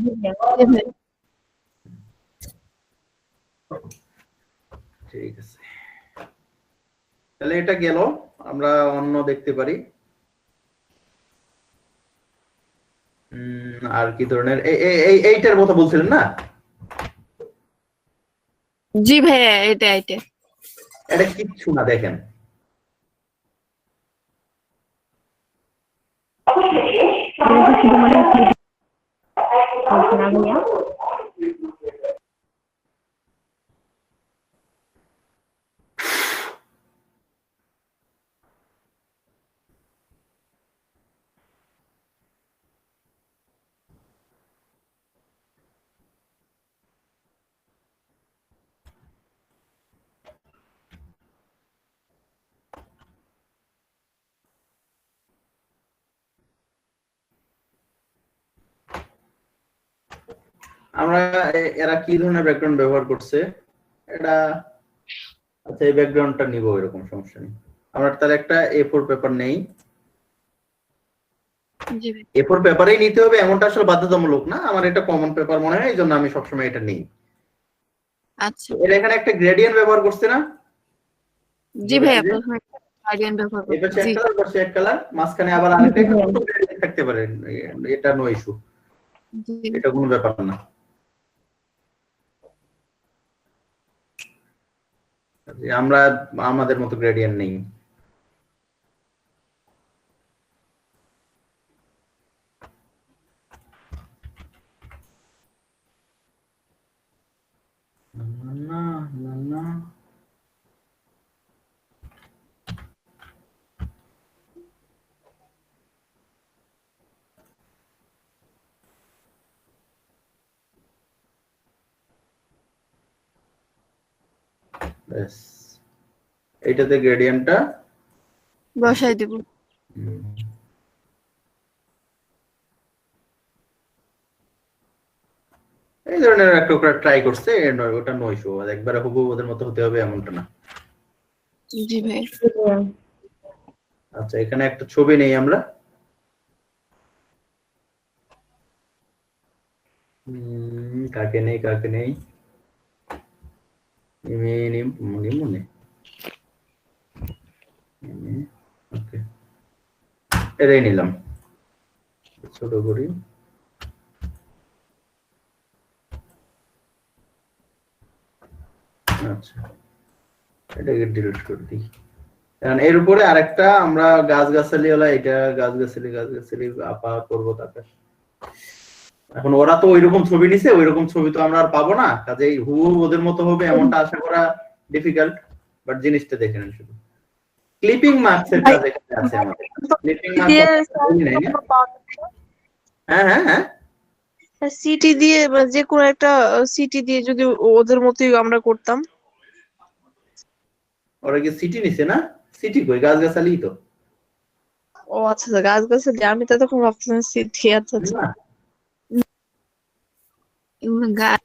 S2: জি ভাইয়া।
S3: ঠিক আছে, তাহলে এটা গেল। আমরা অন্য দেখতে পারি আর কি ধরনের, এইটার কথা বলছিলেন না?
S2: জি ভাইয়া, এটা এটা।
S3: এটা কিচ্ছু না, দেখেন
S6: এটা কি শুধু মানে বলছেন না ভাইয়া?
S3: আমরা এরা কি ধরনের ব্যাকগ্রাউন্ড ব্যবহার করছে এটা, আচ্ছা এই ব্যাকগ্রাউন্ডটা নিব, এরকম সমস্যা নেই। আমরা তাহলে একটা A4 পেপার নেই।
S2: জি ভাই।
S3: A4 পেপারেই নিতে হবে এমনটা আসলে বাধ্যতামূলক না, আমার এটা কমন পেপার মনে হয়, এই জন্য আমি সবসময় এটা নিই।
S2: আচ্ছা
S3: এর এখানে একটা গ্রেডিয়েন্ট ব্যবহার করছে না?
S2: জি ভাই, প্রথমে গ্রেডিয়েন্ট ব্যবহার
S3: এই পাশে
S2: করতে
S3: এক
S2: জি
S3: কালার, পাশে এক কালার, মাঝখানে আবার আরেকটা একটু ছোট gradient থাকতে পারে, এটা নো ইস্যু,
S2: জি
S3: এটা কোনো ব্যাপার না। আমরা আমাদের মতো গ্রেডিয়েন্ট নেই। না না না, ব্যাস এইটাতে গ্রেডিয়েন্টটা
S2: বসাই দেব।
S3: এই ধরনের একটা ট্রাই করছে, ওটা নো ইস্যু, একবারে হুবহু ওদের মতো হতে হবে এমনটা না।
S2: জি ভাই।
S3: আচ্ছা এখানে একটা ছবি নেই আমরা, কাকে নেই কাকে নেই, মনে ওকে, এটাই নিলাম, ছোট করি। আচ্ছা এটাকে ডিলিট করে দিই। এখন এর উপরে আরেকটা আমরা গাছগাছালি হলো, এটা গাছগাছালি আপা করবো তাকে। এখন ওরা তো ওইরকম ছবি নিছে, ওইরকম ছবি তো আমরা আর পাবো না, কাজেই হুবহু ওদের মতো হবে এমনটা আশা করা ডিফিকাল্ট। বাট জিনিসটা দেখে নেন শুধু, ক্লিপিং মার্কস এর কাজ এখানে আছে আমাদের। ক্লিপিং মার্কস নাই না? হ্যাঁ হ্যাঁ হ্যাঁ,
S6: সিটি দিয়ে বা যে কোনো একটা সিটি দিয়ে যদি ওদের মতোই আমরা করতাম।
S3: ওরা কি সিটি নিছে না? সিটি কই, গাছগাছালি তো।
S6: ও আচ্ছা আচ্ছা, গাছ গাছে আমি তো তখন ভাবছিলাম সিটি। আচ্ছা আচ্ছা।
S3: না
S2: এগুলো গাছ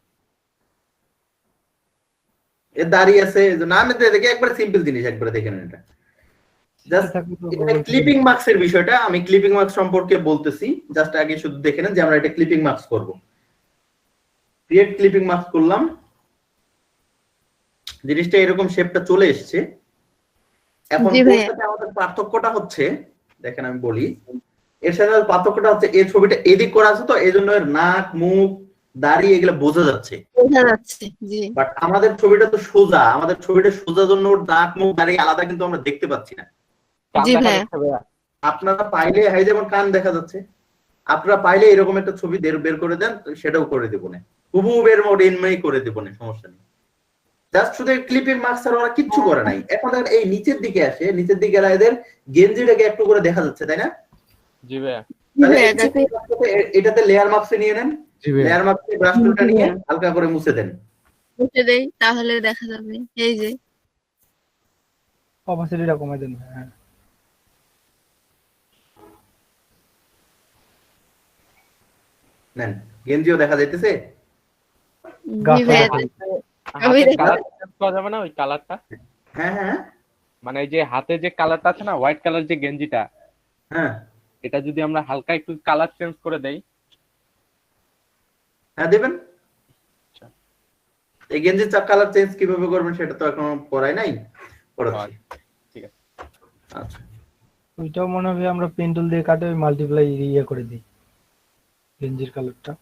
S3: এ দাঁড়িয়ে আছে, নামে দেখে একবারে সিম্পল জিনিস, একবারে দেখে নেন এটা। জাস্ট ক্লিপিং মার্কস এর বিষয়টা, আমি ক্লিপিং মার্কস সম্পর্কে বলতেছি, জাস্ট আগে শুধু দেখে নেন যে আমরা এটা ক্লিপিং মার্কস করব। ক্রিয়েট ক্লিপিং মার্কস করলাম, জিনিসটা এরকম শেপটা চলে এসেছে। এখন
S2: জি
S3: ওর
S2: ভাইয়া।
S3: সাথে আমাদের পার্থক্যটা হচ্ছে, দেখেন আমি বলি, এর সাথে আমাদের পার্থক্যটা হচ্ছে এই ছবিটা এদিক করা আছে তো এই জন্য এর নাক মুখ দাড়ি এগুলো বোঝা যাচ্ছে,
S2: বোঝা যাচ্ছে। জি
S3: বাট আমাদের ছবিটা তো সোজা, আমাদের ছবিটা সোজা জন্য ওর নাক মুখ দাড়ি আলাদা কিন্তু আমরা দেখতে পাচ্ছি না।
S2: জি ভাইয়া।
S3: আপনারা পাইলে, হাই যেমন কান দেখা যাচ্ছে, আপনারা পাইলে এরকম একটা ছবি বের করে দেন, সেটাও করে দেবো না, হুবহু বের মোড এনমেই করে দেবো না, সমস্যা নেই। জাস্ট শুধু ক্লিপিং মার্কস আর ওরা কিচ্ছু করে নাই। এখন দেখেন এই নিচের দিকে আসে, নিচের দিকে এরা এদের গেঞ্জিটাকে একটু করে দেখা যাচ্ছে, তাই না?
S4: জি ভাইয়া।
S3: তাহলে
S2: জি ভাইয়া, জি
S3: এটাতে লেয়ার মার্কসে নিয়ে নেন,
S5: জি ভাইয়া।
S3: লেয়ার মার্কসে ব্রাশ টুলটা নিয়ে হালকা করে মুছে দেন।
S2: মুছে দেই তাহলে দেখা যাবে। এই যে
S1: অপাসিটিটা কমাই দেন। হ্যাঁ
S3: নেন, গেঞ্জিও দেখা যাইতেছে।
S2: জি ভাইয়া। আমি
S4: কালার চেঞ্জ করা যাবে না ওই কালারটা?
S3: হ্যাঁ হ্যাঁ
S4: মানে এই যে হাতে যে কালারটা আছে না, হোয়াইট কালার যে গেঞ্জিটা,
S3: হ্যাঁ
S4: এটা যদি আমরা হালকা একটু কালার চেঞ্জ করে দেই।
S3: হ্যাঁ দেবেন। এই গেঞ্জির কালার চেঞ্জ কিভাবে করবেন সেটা তো এখনো করাই নাই, করাচ্ছি।
S4: ঠিক আছে।
S3: আচ্ছা
S1: ওইটাও মনে হবে আমরা পেন টুল দিয়ে কাটে ওই মাল্টিপ্লাই ইয়ে করে দিই গেঞ্জির কালারটা।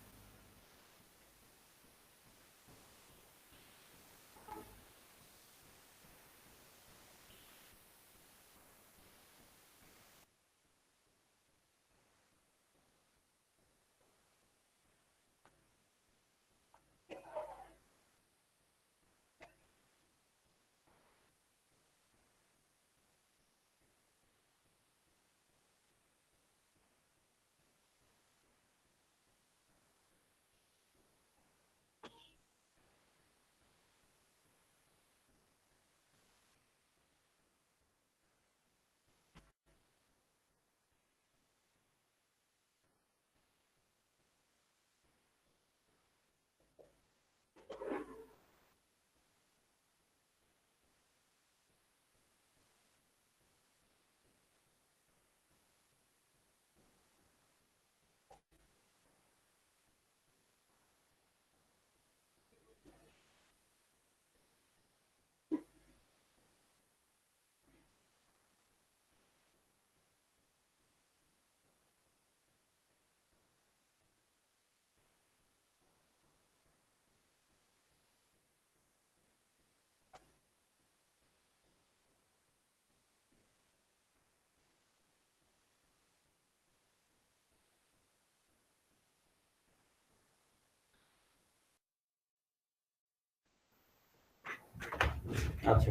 S3: আচ্ছা,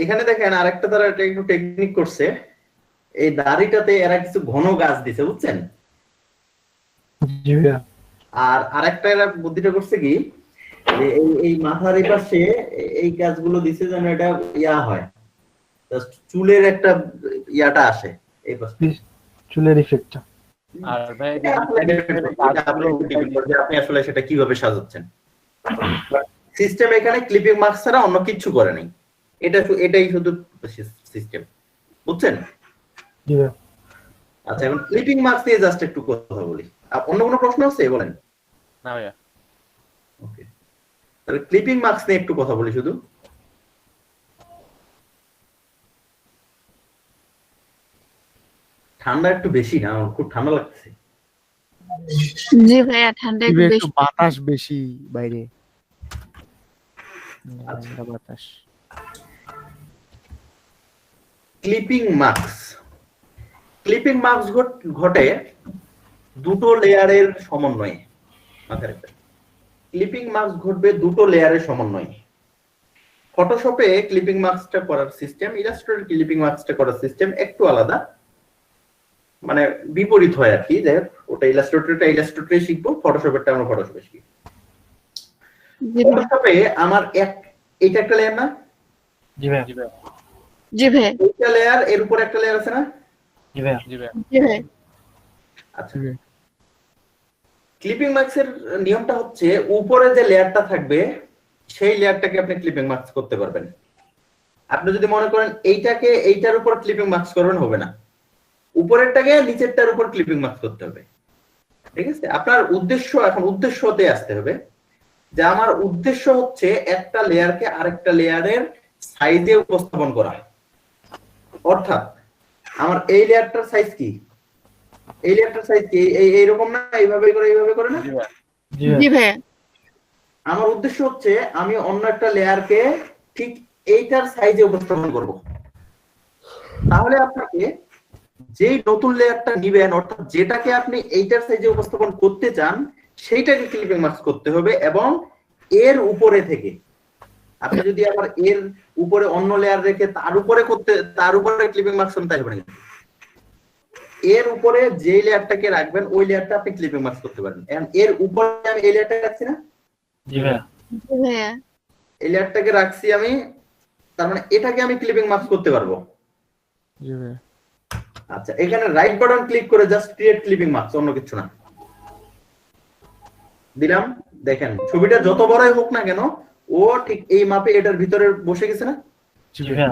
S3: এখানে দেখেন আরেকটা তারা একটু টেকনিক করছে, এই দাড়িটাতে এরা কিছু ঘন গাছ দিছে, বুঝছেন?
S1: জি ভাইয়া।
S3: আর আরেকটা এরা বুদ্ধিটা করছে কি, যে এই মাথার এই পাশে এই গাছগুলো দিছে যেন এটা ইয়া হয়, জাস্ট চুলের একটা ইয়াটা আসে এই পাশে।
S1: চুলের ইফেক্টটা।
S4: আর ভাই
S3: এটা আপনি আসলে সেটা কিভাবে সাজাচ্ছেন। সিস্টেম এখানে ক্লিপিং মার্কস ছাড়া অন্য কিছু করে নাই, এটাই শুধু সিস্টেম, বুঝছেন?
S1: জি ভাইয়া।
S3: আচ্ছা, এখন ক্লিপিং মার্কস নিয়ে জাস্ট একটু কথা বলি। অন্য কোনো প্রশ্ন আছে বলেন?
S4: না ভাইয়া।
S3: ওকে, তাহলে ক্লিপিং মার্কস নিয়ে একটু কথা বলি শুধু। ঠান্ডা একটু বেশি না, আমার খুব ঠান্ডা লাগছে।
S2: জি ভাইয়া, ঠান্ডা একটু
S5: জিবে একটু
S2: বেশি।
S5: বাতাস বেশি বাইরে, ঠান্ডা বাতাস।
S3: ক্লিপিং মার্কস, ক্লিপিং মার্কস ঘটে দুটো লেয়ারের সমন্বয়ে। মাথায় রাখবেন, ক্লিপিং মার্কস ঘটবে দুটো লেয়ারের সমন্বয়ে। ফটোশপে ক্লিপিং মার্কসটা করার সিস্টেম, ইলাস্ট্রেটর ক্লিপিং মার্কসটা করার সিস্টেম একটু আলাদা, মানে বিপরীত হয় আর কি। যাই হোক, ওটা ইলাস্ট্রেটরে শিখবো, ফটোশপেরটা আমরা ফটোশপে শিখি।
S2: জি ভাইয়া।
S3: ফটোশপে আমার এইটা একটা লেয়ার না?
S1: জি ভাইয়া।
S4: জি ভাইয়া।
S2: জি ভাইয়া।
S3: এইটা লেয়ার, এর উপর একটা লেয়ার আছে না?
S1: জি ভাইয়া।
S4: জি ভাইয়া।
S2: জি ভাইয়া।
S3: আচ্ছা, ক্লিপিং মার্কসের নিয়মটা হচ্ছে উপরে যে লেয়ারটা থাকবে সেই লেয়ারটাকে আপনি ক্লিপিং মার্কস করতে পারবেন। আপনি যদি মনে করেন এইটাকে এইটার উপর ক্লিপিং মার্কস করবেন, হবে না। উপরেরটাকে নিচেরটার উপর ক্লিপিং মার্কস করতে হবে, ঠিক আছে? আপনার উদ্দেশ্য, এখন উদ্দেশ্যতে আসতে হবে যে আমার উদ্দেশ্য হচ্ছে একটা লেয়ারকে আরেকটা লেয়ারের সাইজে উপস্থাপন করা। অর্থাৎ আমার এই লেয়ারটার সাইজ কি, এই লেয়ারটার সাইজ কি, এইরকম না, এইভাবে করে না?
S4: জি ভাইয়া।
S2: জি ভাইয়া।
S3: আমার উদ্দেশ্য হচ্ছে আমি অন্য একটা লেয়ারকে ঠিক এইটার সাইজে উপস্থাপন করব। তাহলে আপনাকে যেই নতুন লেয়ারটা নিবেন, অর্থাৎ যেটাকে আপনি এইটার সাইজে উপস্থাপন করতে চান, সেইটাকে ক্লিপিং মার্কস করতে হবে। এবং এর উপরে থেকে আপনি যদি আবার এর উপরে অন্য লেয়ার রেখে তার উপরে ক্লিপিং মার্কস করতে হবে না। এর উপরে যে লেয়ারটাকে রাখবেন ওই লেয়ারটা আপনি ক্লিপিং মার্কস করতে পারেন। এর উপরে আমি এই লেয়ারটা রাখছি না?
S1: জি ভাইয়া।
S2: জি ভাইয়া।
S3: এই লেয়ারটাকে রাখছি আমি, তার মানে এটাকে আমি ক্লিপিং মার্কস করতে পারবো।
S5: জি ভাইয়া।
S3: আচ্ছা, এখানে রাইট বাটন ক্লিক করে জাস্ট ক্রিয়েট ক্লিপিং মার্কস, অন্য কিছু না। দিলাম, দেখেন ছবিটা যত বড়ই হোক না কেন ও ঠিক এই মাপে এটার ভিতরে বসে গেছে না?
S1: জি ভাইয়া।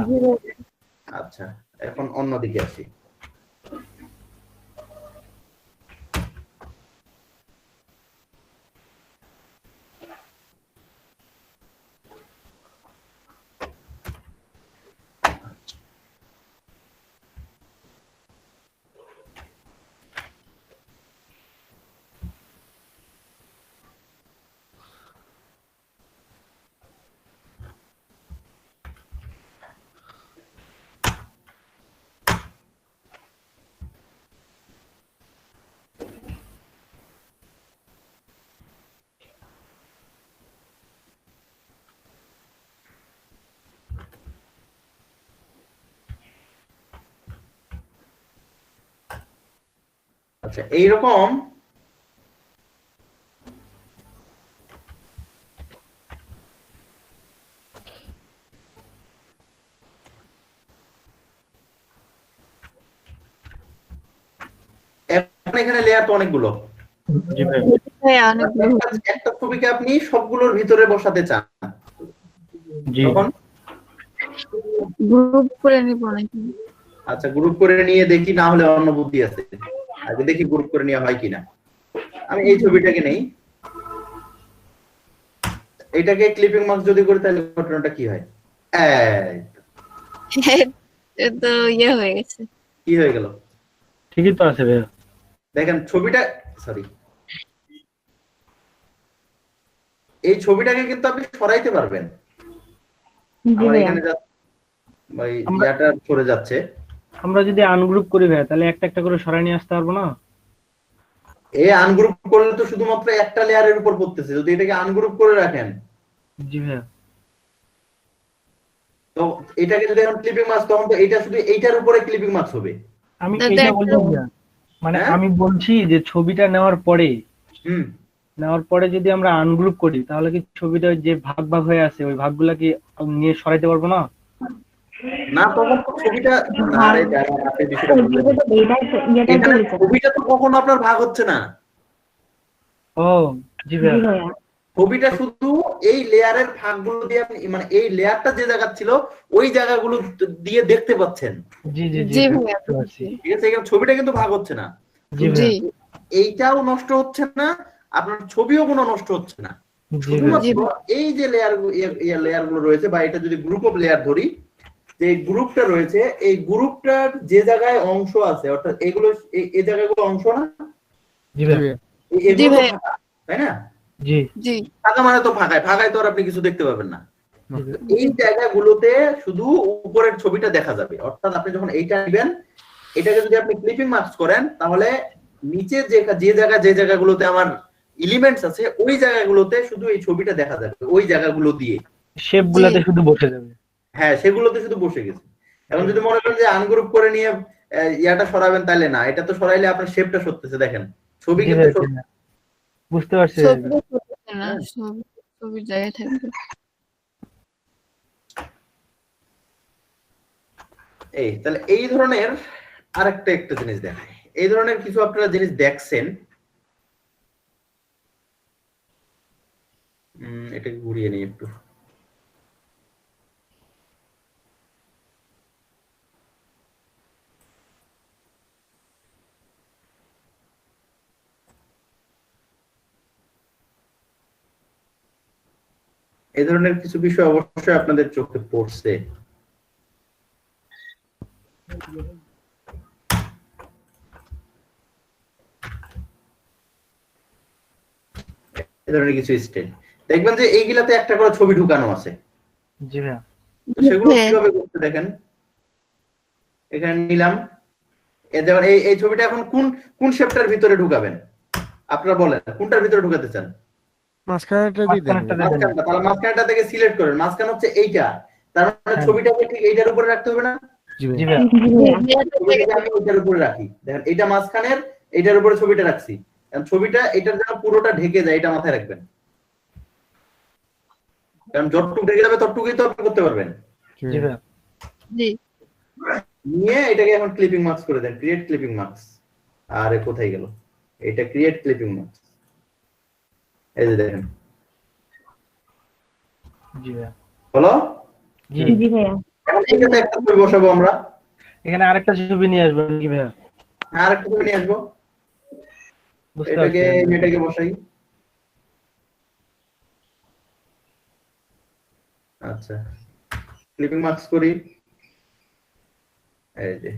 S3: আচ্ছা, এখন অন্যদিকে আসি। আচ্ছা, এইরকম এখন এখানে লেয়ার তো অনেকগুলো।
S1: জি ভাইয়া।
S2: ভাইয়া, অনেকগুলো।
S3: একটা ছবিকে আপনি সবগুলোর ভিতরে বসাতে চান,
S1: জি।
S3: তখন
S2: গ্রুপ করে নিব নাকি?
S3: আচ্ছা, গ্রুপ করে নিয়ে দেখি, না হলে অন্য বুদ্ধি আছে। আগে দেখি গ্রুপ করে নেওয়া হয় কিনা। আমি এই ছবিটাকে নেই, এটাকে ক্লিপিং মার্কস যদি করি তাহলে ঘটনাটা কি হয়?
S2: তো ইয়ে হয়ে গেছে।
S3: কি হয়ে গেল?
S1: ঠিকই তো আছে ভাইয়া।
S3: দেখেন ছবিটা, সরি, এই ছবিটাকে কিন্তু আপনি সরাইতে পারবেন। আমার এখানে ইয়াটা সরে যাচ্ছে।
S1: আমরা যদি আনগ্রুপ করি ভাইয়া, তাহলে একটা একটা করে সরাই নিয়ে আসতে পারবো না?
S3: এই আনগ্রুপ করলে তো শুধুমাত্র একটা লেয়ারের উপর পড়তেছে। যদি এটাকে আনগ্রুপ করে রাখেন
S1: জি ভাইয়া।
S3: তো এটাকে যদি এখন ক্লিপিং মার্কস, তখন তো এটা শুধু এইটার উপরে ক্লিপিং মার্কস হবে।
S1: আমি
S2: তা
S1: এইটা
S2: দেখ-
S1: বলছি না, মানে
S3: হ্যাঁ?
S1: আমি বলছি যে ছবিটা নেওয়ার পরে যদি আমরা আনগ্রুপ করি, তাহলে কি ছবিটা যে ভাগ ভাগ হয়ে আছে ওই ভাগগুলা কি নিয়ে সরাইতে পারবো না?
S3: না, তখন তো ছবিটা, না রে দাঁড়া, আপনি বিষয়টা বুঝলেন না। এখানে ছবিটা তো কখনো আপনার ভাগ হচ্ছে না,
S1: ও জি ভাইয়া,
S3: ছবিটা শুধু এই লেয়ারের ভাগগুলো দিয়ে আপনি, মানে এই লেয়ারটা যে জায়গা ছিল ওই জায়গাগুলো দিয়ে দেখতে পাচ্ছেন,
S1: জি জি জি
S2: জি
S1: ভাইয়া,
S2: ভাইয়া,
S1: বুঝতে পারছি।
S3: ঠিক আছে? এখানে ছবিটা কিন্তু ভাগ হচ্ছে না,
S1: জি
S2: জি
S1: ভাইয়া,
S3: এইটাও নষ্ট হচ্ছে না, আপনার ছবিও কোনো নষ্ট হচ্ছে না।
S1: জি ভাইয়া,
S3: শুধুমাত্র এই যে লেয়ার গুলো রয়েছে, বা এটা যদি গ্রুপ অফ লেয়ার ধরি, যে গ্রুপটা রয়েছে, এই গ্রুপটার যে জায়গায় অংশ আছে, অর্থাৎ এগুলো এই জায়গাগুলো অংশ না,
S1: জি
S5: জি
S1: ভাইয়া,
S5: ভাইয়া।
S3: এগুলো তো
S2: ভাইয়া।
S3: ফাঁকা, তাই না?
S1: জি
S2: জি
S3: ফাঁকা মানে তো ফাঁকায়, ফাঁকায় তো আর আপনি কিছু দেখতে পাবেন না।
S1: জি ভাইয়া,
S3: এই জায়গাগুলোতে শুধু উপরের ছবিটা দেখা যাবে, অর্থাৎ আপনি যখন এইটা নেবেন, এটাকে যদি আপনি ক্লিপিং মার্কস করেন, তাহলে নিচে যে জায়গাগুলোতে আমার এলিমেন্টস আছে ওই জায়গাগুলোতে শুধু এই ছবিটা দেখা যাবে, ওই জায়গাগুলো দিয়ে।
S1: শেপ গুলাতে শুধু বসে যাবে।
S3: হ্যাঁ, সেগুলোতে শুধু বসে গেছে। এখন যদি মনে করেন যে আনগ্রুপ করে নিয়ে ইয়াটা সরাবেন, তাহলে না, এটা তো সরাইলে আপনার শেপটা সরতেছে, দেখেন ছবি
S1: জি
S3: কিন্তু
S1: ভাইয়া, জি ভাইয়া, বুঝতে পারছি ভাইয়া।
S2: ছবিটা করতেছে না, ছবির জায়গায় থাকবে।
S3: এই তাহলে এই ধরনের একটা জিনিস দেখায়, এই ধরনের কিছু আপনারা জিনিস দেখছেন। এটাকে ঘুরিয়ে নিই একটু। এই ধরনের কিছু বিষয় অবশ্যই আপনাদের চোখে পড়ছে। এই ধরনের কিছু স্টেল দেখবেন যে এইগুলাতে একটা করে ছবি ঢুকানো আছে।
S1: জি ভাইয়া,
S3: তো সেগুলো
S2: হ্যাঁ।
S3: কিভাবে করতে দেখেন, এখানে নিলাম, যেমন এই ছবিটা এখন কোন শেপটার ভিতরে ঢুকাবেন আপনারা বলেন, কোনটার ভিতরে ঢুকাতে চান?
S5: মাঝখানেরটা দিয়ে দেন।
S1: মাঝখানেরটা দিয়ে দেন।
S3: মাঝখানটা, তাহলে মাঝখানটা থেকে সিলেক্ট করেন, মাঝখান হচ্ছে এইটা, তার মানে
S1: হ্যাঁ।
S3: ছবিটাকে ঠিক এইটার উপরে রাখতে হবে না?
S5: জি
S1: জি
S5: ভাইয়া।
S1: ভাইয়া,
S3: ছবিটাকে আমি এইটার উপরে রাখি, দেখেন এইটা মাঝখানের, এইটার উপরে ছবিটা রাখছি, কারণ ছবিটা এটার যেন পুরোটা ঢেকে যায়, এটা মাথায় রাখবেন, কারণ যতটুকু ঢেকে যাবে ততটুকুই তো আপনি করতে পারবেন।
S1: জি ভাইয়া,
S2: জি
S3: নিয়ে এটাকে এখন ক্লিপিং মার্কস করে দেন, ক্রিয়েট ক্লিপিং মার্কস। আরে কোথায় গেল এটা, ক্রিয়েট ক্লিপিং মার্কস, এই যে দেখেন
S1: জি ভাইয়া,
S3: হলো।
S1: জি।
S3: এখন এটাতে একটা ছবি বসাবো আমরা,
S1: এখানে আরেকটা ছবি নিয়ে আসবেন কি ভাইয়া?
S3: আর একটা ছবি নিয়ে আসবো,
S1: বুঝতে পারছি
S3: এটাকে বসাই। আচ্ছা, ক্লিপিং মার্কস করি, এই যে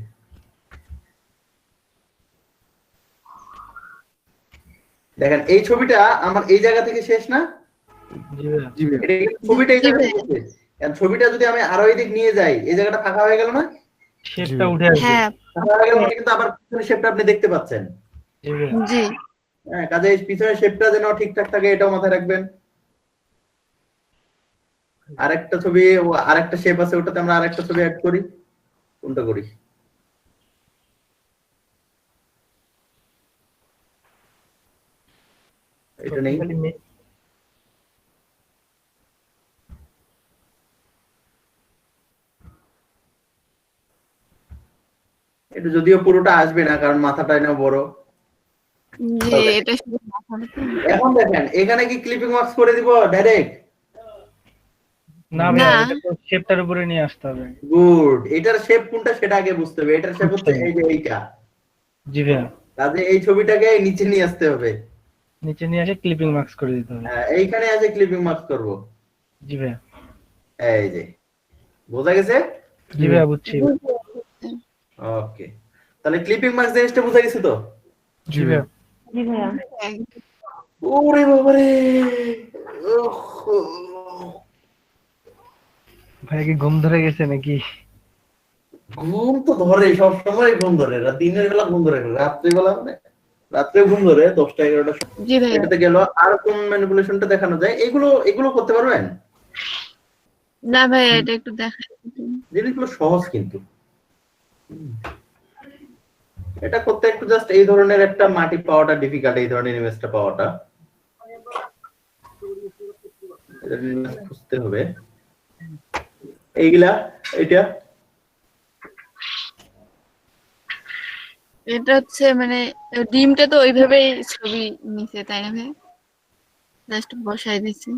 S3: দেখেন এই ছবিটা আমার এই জায়গা থেকে শেষ না,
S1: জি ভাইয়া,
S5: জি ভাইয়া।
S3: এটা কিন্তু ছবিটা এই জায়গা থেকে শেষ। এখন ছবিটা যদি আমি আরো এদিক নিয়ে যাই, এই জায়গাটা ফাঁকা হয়ে গেল না?
S1: শেপটা উঠে আসবে।
S2: হ্যাঁ
S3: ফাঁকা হয়ে গেল মানে কিন্তু আবার পিছনের শেপটা আপনি দেখতে পাচ্ছেন।
S1: জি ভাইয়া,
S2: জি
S3: হ্যাঁ, কাজে পিছনের শেপটা যেন ঠিকঠাক থাকে এটাও মাথায় রাখবেন। আরেকটা ছবি, আরেকটা শেপ আছে, ওটাতে আমরা আরেকটা ছবি অ্যাড করি, কোনটা করি? এটা নেই, এটা যদিও পুরোটা আসবে না কারণ মাথাটা না বড়।
S2: জি এটা শুধু মাথার উপর।
S3: এখন দেখেন এখানে কি ক্লিপিং মার্কস করে দিব ডাইরেক্ট?
S1: না ভাইয়া,
S2: না।
S1: এটা তো শেপটার উপরে নিয়ে আসতে হবে।
S3: গুড, এটার শেপ কোনটা সেটা আগে বুঝতে হবে। এটার শেপ হচ্ছে এই যে এইটা,
S1: জি ভাইয়া,
S3: কাজে এই ছবিটাকে নিচে নিয়ে আসতে হবে।
S1: নিচে নিয়ে এসে ক্লিপিং মার্কস করে দিতে হবে।
S3: হ্যাঁ, এইখানে আছে ক্লিপিং মার্কস করব,
S1: জি ভাইয়া,
S3: এই যে বোঝা গেছে?
S1: জি ভাইয়া, বুঝছি।
S3: ওকে, তাহলে ক্লিপিং মার্কস জিনিসটা বোঝা গেছে তো?
S1: জি ভাইয়া,
S3: ওরে বাবারে,
S1: ভাইয়া কি ঘুম ধরে গেছে নাকি?
S3: ঘুম তো ধরে, সব সময় ঘুম ধরে, দিনের বেলা ঘুম ধরে, রাত্রিবেলা মানে রাত্রে ঘুম ধরে 10টা 11টা।
S2: জি ভাইয়া
S3: এটাতে গেল আর কোন ম্যানিপুলেশনটা দেখানো যায়, এগুলো করতে পারবেন?
S2: না ভাই এটা একটু দেখাই দিন।
S3: জিনিসগুলো সহজ কিন্তু এটা করতে একটু জাস্ট এই ধরনের একটা মাটি পাওয়াটা ডিফিকাল্ট, এই ধরনের ইমেজটা পাওয়াটা এটা image খুঁজতে হবে। এইগুলা এটা
S2: এটা হচ্ছে মানে ডিমটা তো ওইভাবেই ছবি নিছে তাই না ভাই? জাস্ট বসাই দিছি।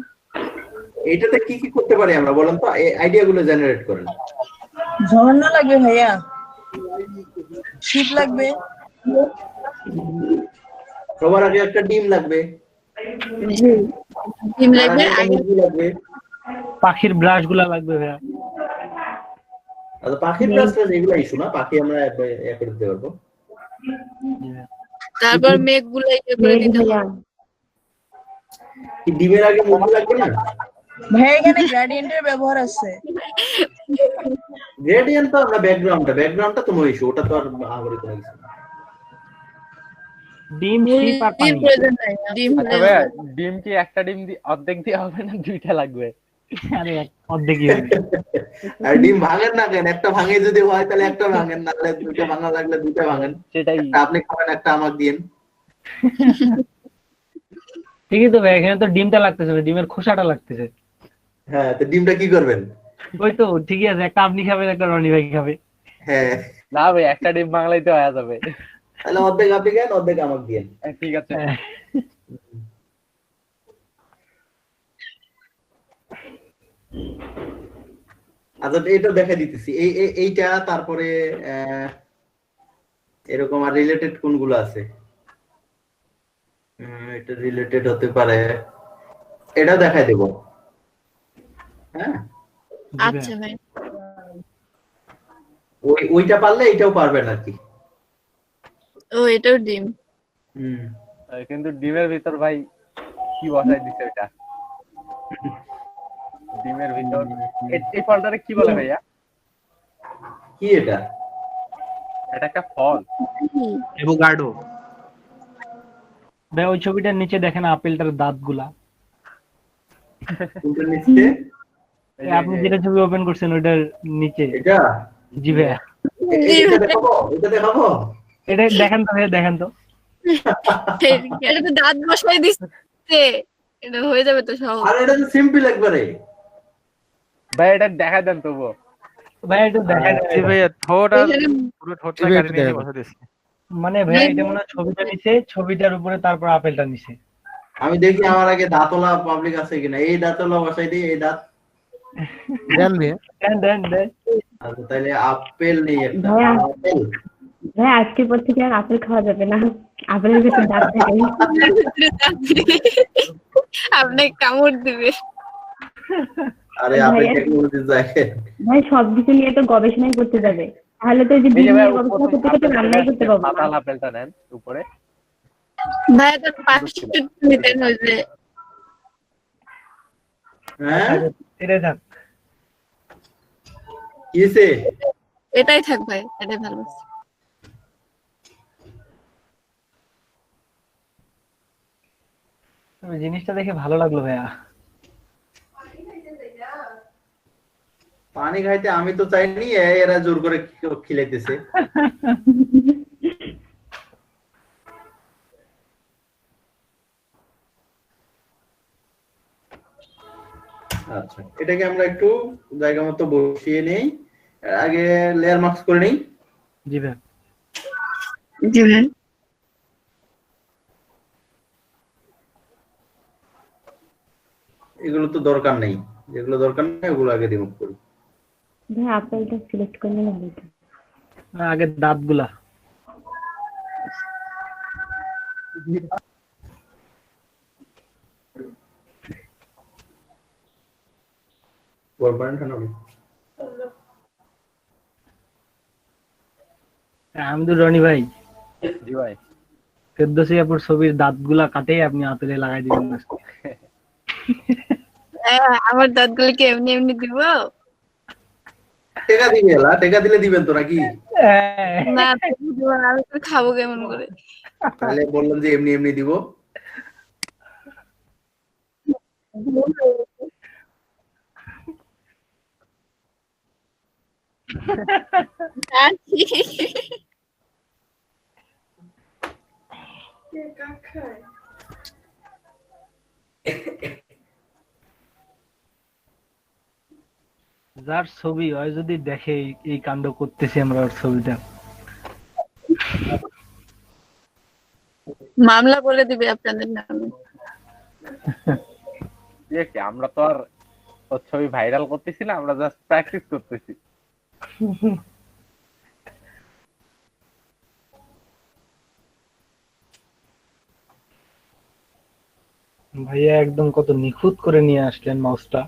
S3: এইটাতে কি কি করতে পারি আমরা বলেন তো, এই আইডিয়া গুলো জেনারেট করেন।
S6: ঝর্ণা লাগবে ভাইয়া, শীত লাগবে,
S3: সবার আগে একটা ডিম লাগবে,
S2: ডিম লাগবে
S3: আর
S2: আগে
S3: মুরগি লাগবে।
S8: পাখির ব্রাশ গুলা লাগবে ভাইয়া।
S3: আচ্ছা পাখির ব্রাশটা যেগুলো ইস্যু না, পাখি আমরা ইয়ে করে দিতে পারবো।
S2: তারপর মেঘগুলো ইয়ে করে দিতে হবে।
S3: কি ডিমের আগে মুরগি লাগবে না?
S6: ভাইয়া এখানে গ্রেডিয়েন্টের ব্যবহার আছে।
S3: গ্রেডিয়েন্ট তো আমরা ব্যাকগ্রাউন্ডটা তো নো ইস্যু, ওটা তো আর আহামরি কোনো কিছু না।
S8: ডিম শিপ আর
S2: ডিম
S8: পানি।
S2: প্রয়োজন নাই, ডিম
S9: আচ্ছা
S2: হলে
S9: ভাইয়া
S2: হবে।
S9: ডিম কি একটা ডিম অর্ধেক দিয়ে হবে না দুইটা লাগবে?
S8: আরে অর্ধেকই হবে।
S3: আর ডিম ভাঙেন না কেন, একটা ভাঙে যদি হয় তাহলে একটা ভাঙেন, নাহলে দুইটা ভাঙা লাগলে দুইটা ভাঙেন।
S9: সেটাই।
S3: একটা আপনি খাবেন, একটা আমাকে দিয়েন।
S8: ঠিকই তো ভাই, এখানে তো ডিমটা লাগতেছে না, ডিমের খোসাটা লাগতেছে।
S3: হ্যাঁ তো ডিমটা কি করবেন?
S8: ওই তো ঠিকই আছে, একটা আপনি খাবেন একটা রনি ভাই খাবে।
S3: হ্যাঁ
S9: না ভাই একটা ডিম বাংলায় তো হয়ে যাবে।
S3: তাহলে অর্ধেক আপনি খান, অর্ধেক আমাকে দিয়েন।
S9: ঠিক আছে।
S8: হ্যাঁ।
S3: আচ্ছা এটা দেখা দিতেছি, এইটা তারপরে এরকম আর রিলেটেড কোনগুলো আছে? এটা রিলেটেড হতে পারে, এটা দেখাই দেব। হ্যাঁ
S2: আচ্ছা ভাই
S3: ওইটা পারলে এটাও পারবেন আর কি।
S2: ও এটাও ডিম।
S9: কিন্তু ডিমের ভিতর ভাই কি বসাই দিছে এটা? ডিমের ভিতর এই ফলটারে কি বলে ভাইয়া?
S3: কি এটা?
S9: এটা একটা ফল।
S8: এভোকাডো। ভাই ওই ছবিটার নিচে দেখেন আপেলটার দাঁতগুলা।
S3: কোনটার নিচে?
S8: আপনি যেটা ছবি ওপেন করছেন ওইটার নিচে।
S3: এটা?
S8: জি ভাইয়া।
S3: এটা দেখাবো? এটা দেখাবো?
S8: এটা দেখেন তো ভাইয়া, দেখেন তো।
S2: এটা তো দাঁত বসাই দিচ্ছে, এটা হয়ে যাবে তো সহজ।
S3: আর এটা তো সিম্পল একবারে।
S9: ভাই এটা দেখা দেন তবু।
S8: ভাই একটু দেখেন।
S5: জি ভাইয়া ঠোঁট আর
S2: এখানে
S5: পুরো ঠোঁটটা কাটে নিয়ে বসে দিয়েছে।
S8: মানে ভাইয়া এটা মনে হয় ছবিটা নিচে, ছবিটার উপরে তারপর আপেলটা নিচে।
S3: আমি দেখি আমার আগে দাঁতলা পাবলিক আছে কিনা। এই দাঁতলা বসাই দিই, এই দাঁত।
S5: দেন ভাইয়া।
S8: দেন।
S3: আচ্ছা তাহলে আপেল নেই একটা। আপেল
S10: ভাই আজকের পর থেকে আর আপেল খাওয়া যাবে না, আপেলের ভিতরে দাঁত থাকে।
S2: আপনাকে কামড় দিবে।
S3: আরে আপেল টেকনোলজি যায়।
S10: ভাই সব কিছু নিয়ে তো গবেষণাই করতে যাবে, তাহলে তো এই যে ডিম নিয়ে গবেষণা করতে করতে রান্নাই করতে পারবো না।
S9: পাতাল আপেলটা নেন উপরে।
S2: ভাই তার পাশে নিতেন ওই যে
S3: হ্যাঁ
S8: এটাই থাক।
S3: কিসে?
S2: এটাই থাক ভাই, এটাই ভালো আছে।
S8: তবে জিনিসটা দেখে ভালো লাগলো ভাইয়া।
S3: পানি খাইতে আমি তো চাইনি, এরা জোর করে খিলাইতেছে। আচ্ছা এটাকে আমরা একটু জায়গা মতো বসিয়ে নেই, আগে লেয়ার মার্কস করে নেই।
S8: জি ভাই।
S2: জি ভাই।
S3: এগুলো তো দরকার নেই, যেগুলো দরকার নেই ওগুলো আগে রিমুভ করি।
S10: ভাই আপেলটা সিলেক্ট করলে না হতো?
S8: আগে দাঁতগুলা। আহমদুর রনি ভাই,
S9: জি ভাই।
S8: ফেরদৌসী আপুর ছবির দাঁতগুলা কাটে আপনি আপেলে লাগাই দিবেন না।
S2: আমার দাঁতগুলো কি এমনি এমনি দিব?
S3: টাকা দিবে, টাকা দিলে দিবেন তো নাকি?
S2: না আমি তো খাবো কেমন করে?
S3: তাহলে বললাম যে এমনি এমনি দিব।
S8: যার ছবি হয় যদি দেখে এই কাণ্ড করতেছি আমরা ওর ছবিটা,
S2: মামলা করে দিবে আপনাদের নামে।
S9: আমরা তো আর ওর ছবি ভাইরাল করতেছি না, আমরা জাস্ট প্র্যাকটিস করতেছি।
S8: ভাইয়া একদম কত নিখুঁত করে নিয়ে আসলেন মাউসটা।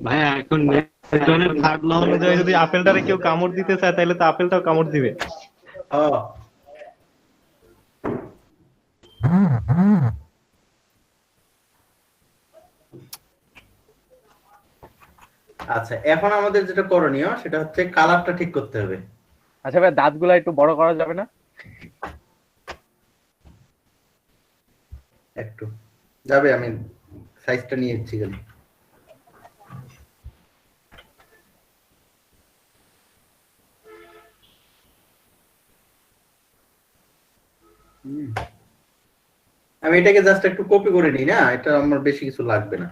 S11: ভাইয়া এখন থার্ড ল অনুযায়ী যদি আপেলটারে কেউ কামড় দিতে চায় তাহলে তো আপেলটাও কামড় দিবে।
S3: আচ্ছা, এখন আমাদের যেটা করণীয় সেটা হচ্ছে কালারটা ঠিক করতে হবে।
S9: আচ্ছা ভাই, দাঁতগুলো একটু বড় করা যাবে না?
S3: একটু যাবে, আমি সাইজটা নিয়ে যাচ্ছি খালি। আমি এটাকে জাস্ট একটু কপি করে নিই না, এটা আমার বেশি কিছু লাগবে না,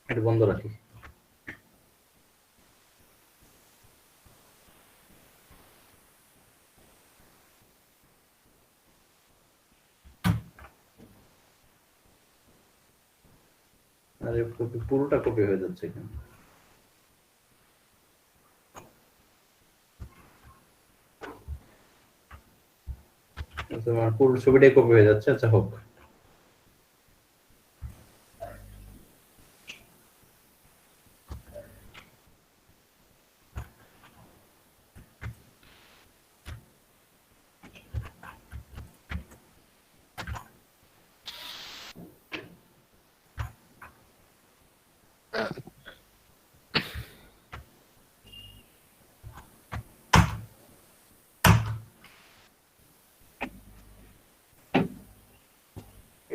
S3: এটা বন্ধ রাখি। আরে পুরোটা কপি হয়ে যাচ্ছে এখানে। তোমার পুরো ছবিটাই কপি হয়ে যাচ্ছে। আচ্ছা হোক।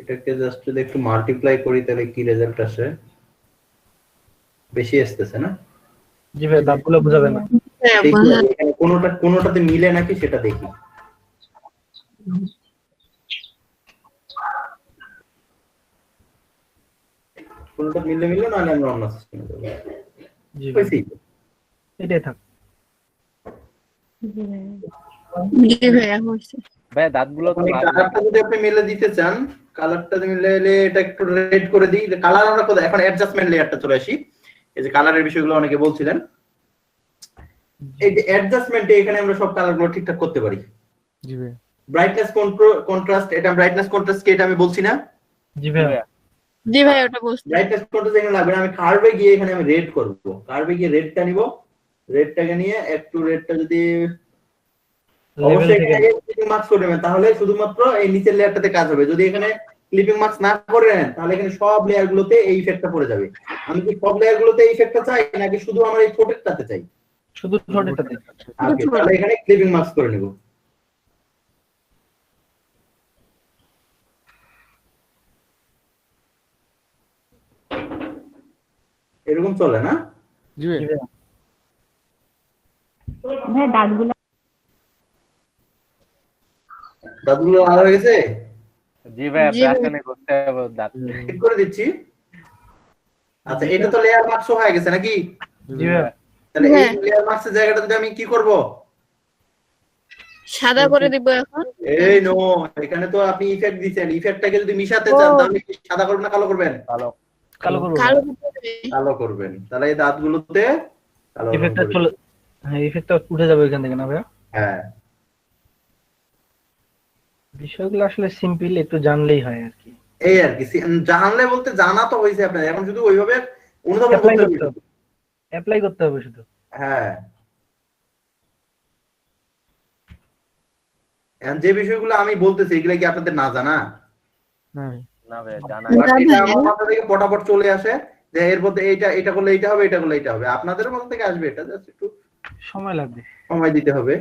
S3: এটাকে জাস্ট যদি একটু মাল্টিপ্লাই করি তাহলে কি রেজাল্ট আসে? বেশি আসতেছে না?
S8: জি ভাই, দাঁতগুলো বোঝাবে না।
S3: কোনোটাতে মিলে নাকি সেটা দেখি। কোনোটা মিলে না, আমরা অন্য সিস্টেমে যাব।
S8: জি ভাই, এটাই থাক।
S2: জি ভাইয়া হচ্ছে।
S9: ভাই দাঁতগুলো তো
S3: কালারটা যদি আপনি মিলে দিতে চান, কালারটা মিলাইলে এটা একটু রেড করে দিই। কালার আমরা কোথায়? এখন অ্যাডজাস্টমেন্ট লেয়ারটা চলে আসি। এই যে কালারের বিষয়গুলো অনেকে বলছিলেন, এই যে অ্যাডজাস্টমেন্টে এখানে আমরা সব কালারগুলো ঠিকঠাক করতে পারি।
S8: জি ভাই।
S3: ব্রাইটনেস কন্ট্রাস্ট, এটা ব্রাইটনেস কন্ট্রাস্ট কি এটা আমি বলছি না?
S8: জি ভাই।
S2: জি ভাই, ওটা বলছি।
S3: ব্রাইটনেস কন্ট্রাস্ট এখানে লাগবে না, আমি কার্ভে গিয়ে এখানে আমি রেড করব। কার্ভে গিয়ে রেডটা নিব, রেডটাকে নিয়ে একটু রেডটা যদি অবশ্যই ক্লিপিং মার্কস করে নেবেন, তাহলে শুধুমাত্র এই নিচের লেয়ারটাতে কাজ হবে। যদি এখানে ক্লিপিং মার্কস না করে নেন তাহলে এখানে সব লেয়ার গুলোতে এই ইফেক্টটা পড়ে যাবে। আমি কি সব লেয়ার গুলোতে এই ইফেক্টটা চাই নাকি শুধু আমার এই ছোটটাতে চাই?
S8: শুধু ছোটটাতে।
S3: ওকে, তাহলে এখানে ক্লিপিং মার্কস করে নেব। এরকম চলে না?
S8: জি ভাই।
S10: ভাই দাঁতগুলো
S3: ভালো হয়ে গেছে?
S9: জি ভাই, ব্রাশনে করতে হবে দাঁত।
S3: ঠিক করে দিচ্ছি। আচ্ছা, এটা তো লেয়ার মার্কস হয়ে গেছে নাকি?
S8: জি ভাই।
S3: তাহলে এই লেয়ার মার্কসের জায়গাটাতে আমি কি করব?
S2: সাদা করে দিব এখন।
S3: এই নো, এখানে তো আপনি ইফেক্ট দিবেন। ইফেক্টটাকে যদি মিশাতে চান তাহলে কি সাদা করবেন না কালো করবেন?
S8: কালো করব।
S3: কালো করবেন। তাহলে এই দাঁতগুলোতে কালো
S8: ইফেক্টটা চলে, হ্যাঁ ইফেক্টটা উঠে যাবে এখান থেকে না ভাইয়া?
S3: হ্যাঁ।
S8: বিষয়গুলো আসলে সিম্পল, একটু জানলেই হয় আর কি।
S3: এই আর কি, জানলে বলতে জানা তো হয়েছে আপনার, এখন শুধু ওইভাবে অনুধাবন করতে হবে,
S8: অ্যাপ্লাই করতে হবে শুধু।
S3: হ্যাঁ। এখন যে বিষয়গুলো আমি বলতেছি এগুলো কি আপনাদের না জানা?
S9: না ভাই জানা।
S3: এটা আমার মাথা থেকে পটাপট চলে আসে যে এর মধ্যে এটা করলে এটা হবে, এটা করলে এটা হবে। আপনাদের মাথা থেকে আসবে, এটা জাস্ট একটু
S8: সময় লাগবে,
S3: সময় দিতে হবে।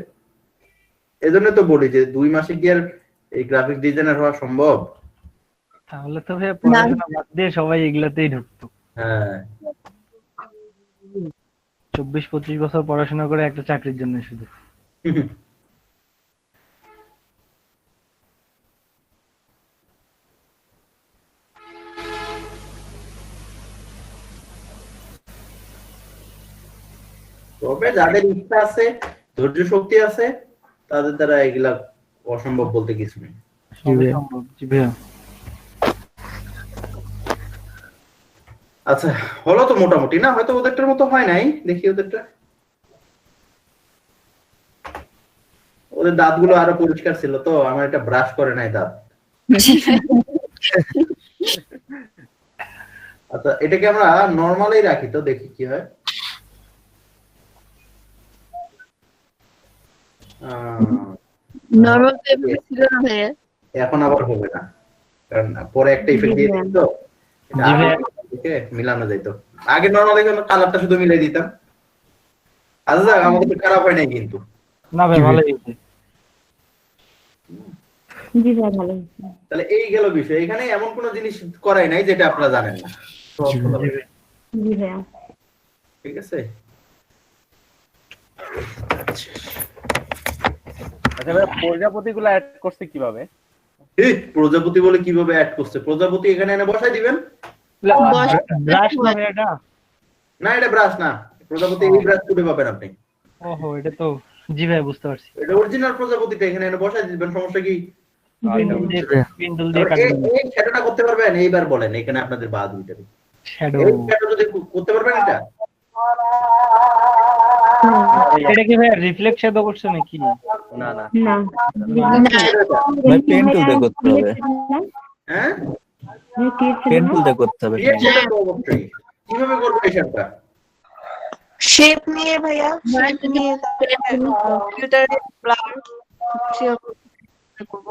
S3: এজন্য তো বলি যে 2 মাসে কি আর এই গ্রাফিক ডিজাইনার হওয়া সম্ভব?
S5: তাহলে তো ভাইয়া পড়াশোনা বাদ দিয়ে সবাই এগুলাতেই ঢুকতো।
S3: হ্যাঁ
S5: 24-25 বছর পড়াশোনা করে একটা চাকরির জন্য শুধু।
S3: তবে যাদের ইচ্ছা আছে, ধৈর্য শক্তি আছে, তাদের দ্বারা এগুলা অসম্ভব বলতে কিছু নেই।
S5: সবই সম্ভব। জি ভাইয়া।
S3: আচ্ছা, হলো তো মোটামুটি না? হয়তো ওদেরটার মতো হয় নাই, দেখি ওদেরটা। ওদের দাঁতগুলো আরো পরিষ্কার ছিল তো, আমার এটা ব্রাশ করে নাই দাঁত। আচ্ছা, এটাকে আমরা নরমালেই রাখি তো, দেখি কি হয়।
S2: নরমাল তো এভাবে ছিল না ভাইয়া।
S3: এখন আবার হবে না, কারণ পরে একটা ইফেক্ট দিয়ে দিত, এটা আগে থেকে মিলানো যেত। আগে নরমালি কালারটা শুধু মিলাই দিতাম। আচ্ছা, আমাদের তো খারাপ হয় নাই কিন্তু।
S5: না ভাই ভালোই হয়েছে।
S10: জি ভাই ভালো হয়েছে।
S3: তাহলে এই গেল বিষয়। এখানে এমন কোনো জিনিস করাই নাই যেটা আপনারা জানেন না।
S10: জি ভাইয়া।
S3: ঠিক আছে।
S9: আচ্ছা ভাই, প্রজাপতিগুলো অ্যাড করছে কিভাবে?
S3: এই প্রজাপতি বলে কিভাবে অ্যাড করছে? প্রজাপতি এখানে এনে বসাই দিবেন।
S5: ব্রাশ না ভাই এটা?
S3: না, এটা ব্রাশ না। প্রজাপতি এই ব্রাশ তুলে পাবেন আপনি।
S5: ওহো, এটা তো জি ভাই বুঝতে পারছি।
S3: এটা অরিজিনাল প্রজাপতিটা এখানে এনে বসাই দিবেন, সমস্যা কি?
S5: পেন্সিল দিয়ে কাটবেন।
S3: এই শ্যাডোটা করতে পারবেন? এইবার বলেন, এখানে আপনাদের বা দুইটা
S5: শ্যাডো।
S3: এই শ্যাডো যদি করতে পারবেন এটা?
S5: এটা কি ভাই রিফ্লেক্ট শ্যাডো করছে নাকি?
S9: না না
S10: না
S7: ভাই পেন টুল দিয়ে করতে হবে।
S3: হ্যাঁ,
S7: পেন টুল দিয়ে করতে হবে।
S3: ক্রিয়েট শ্যাডো তো অবশ্যই। কিভাবে করবে এই শ্যাডোটা?
S6: শেপ নিয়ে ভাইয়া, শেপ নিয়ে ফিল্টার ব্লার করব।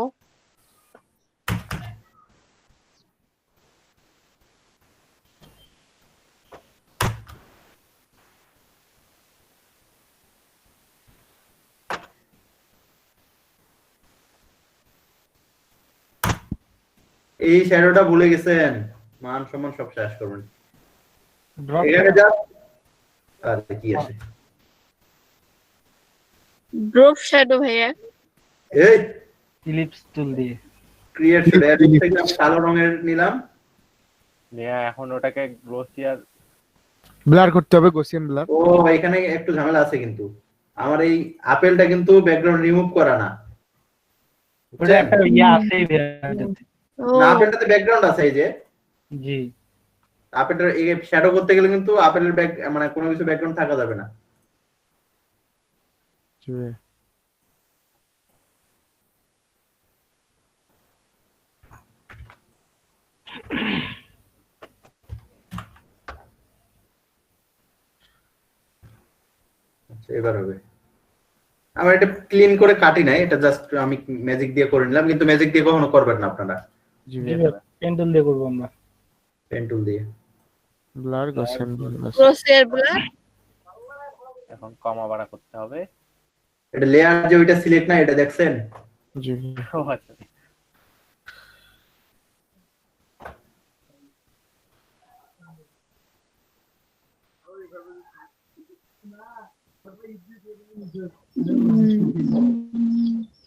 S3: এই শ্যাডোটা ভুলে গেছেন, মান সম্মান সব শেষ করবেন। এখানে যা আর কি আছে?
S2: ড্রপ শ্যাডো ভাইয়া।
S3: এই
S5: ইলিপস টুল দিয়ে
S3: ক্রিয়েট শ্যাডো এর থেকে আমি কালো রঙের নিলাম।
S9: এখন ওটাকে গ্লোসিয়ার
S5: ব্লার করতে হবে, গসিয়ান ব্লার।
S3: ও এখানে একটু ঝামেলা আছে কিন্তু। আমার এই আপেলটা কিন্তু ব্যাকগ্রাউন্ড রিমুভ করা না।
S5: ওটা একটা ইয়া আছে এটাতে।
S3: না, আপেলটাতে ব্যাকগ্রাউন্ড আছে এই যে।
S5: জি।
S3: আপেলটার এই শ্যাডো করতে গেলে কিন্তু আপেলের ব্যাক মানে কোনো কিছু ব্যাকগ্রাউন্ড থাকা যাবে না। আচ্ছা, এবার হবে। আমার এটা ক্লিন করে কাটি নাই, এটা জাস্ট আমি ম্যাজিক দিয়ে করে নিলাম, কিন্তু ম্যাজিক দিয়ে কখনো করবেন না আপনারা।
S5: জি পেন টুল দিয়ে করব আমরা।
S3: পেন টুল দিয়ে
S5: blur Gaussian blur.
S2: Crosshair blur.
S9: এখন কমা বাড়া করতে হবে।
S3: এটা লেয়ার যে ওইটা সিলেক্ট না, এটা দেখছেন?
S5: জি।
S9: ও আচ্ছা।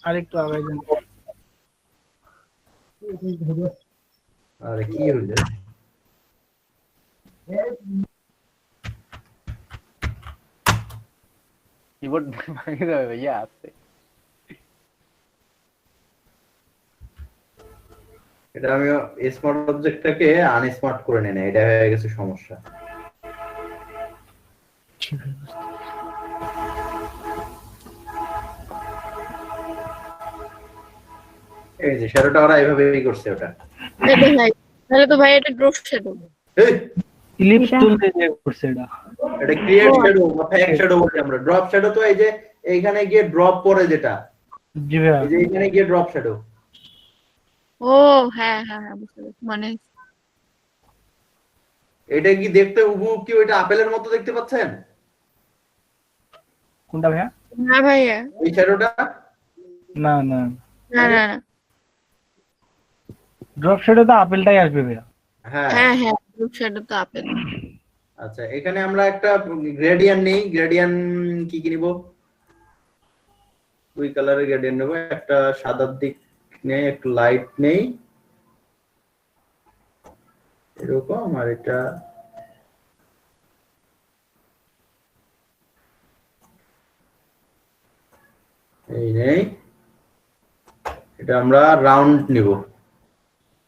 S5: আরেকটু আগে যান।
S3: আরে কি হইল?
S9: কিবোর্ড ভাঙে যাবে ভাইয়া, আছে
S3: এটা আমি স্মার্ট অবজেক্টটাকে আনস্মার্ট করে নেই, এটা হয়ে গেছে সমস্যা। এই যে শ্যাডোটা ওরা এইভাবেই করছে ওটা।
S2: দেখো ভাই, তাহলে তো ভাই এটা ড্রপ শ্যাডো।
S3: এই
S5: ইলিপস টুল দিয়ে করছে এটা।
S3: এটা ক্রিয়েট শ্যাডো বা ফ্যাক শ্যাডো বলি আমরা। ড্রপ শ্যাডো তো এই যে এইখানে গিয়ে ড্রপ পড়ে যেটা।
S5: জি ভাই।
S3: এই যে এখানে গিয়ে ড্রপ শ্যাডো।
S2: ও হ্যাঁ হ্যাঁ হ্যাঁ, বুঝতে পেরেছি। মানে
S3: এটা কি দেখতে হুবহু কি ওইটা আপেলের মতো দেখতে পাচ্ছেন?
S5: কোনটা ভাইয়া?
S2: না ভাইয়া,
S3: এই শ্যাডোটা
S5: না না
S2: না না না।
S5: ড্রপ শেডে তো আপেলটাই আসবে ভাইয়া।
S3: হ্যাঁ
S2: হ্যাঁ হ্যাঁ গ্রুপ শ্যাডো তো আপেল।
S3: আচ্ছা এখানে আমরা একটা গ্রেডিয়েন্ট নেই, গ্রেডিয়েন্ট কি কি নিব? দুই কালারের গ্রেডিয়েন্ট নেব, একটা সাদার দিক নেই, একটু লাইট নেই এরকম, আর এটা এই নেই, এটা আমরা রাউন্ড নিব।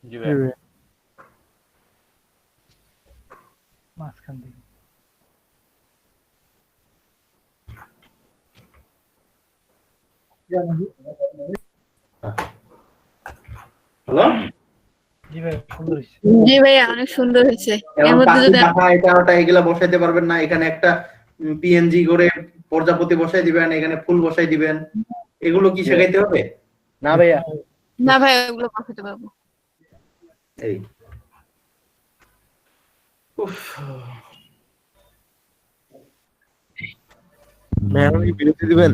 S9: জি ভাইয়া।
S5: মাঝখান থেকে
S3: হ্যালো,
S5: জি ভাই সুন্দর হয়েছে।
S2: জি ভাইয়া অনেক সুন্দর হয়েছে। এর
S3: এবং
S2: মধ্যে
S3: কাঠি
S2: যদি
S3: পাখা এটা ওটা এগুলা বসাইতে পারবেন না, এখানে একটা পিএনজি করে প্রজাপতি বসাই দিবেন, এখানে ফুল বসাই দিবেন, এগুলো কি শেখাইতে হবে?
S9: না ভাইয়া,
S2: না ভাই ওগুলো পাঠাতে পারবো।
S3: এই উফ,
S11: ভাই আপনি বিরতি দিবেন?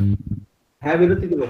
S3: হ্যাঁ বিরতি দিব।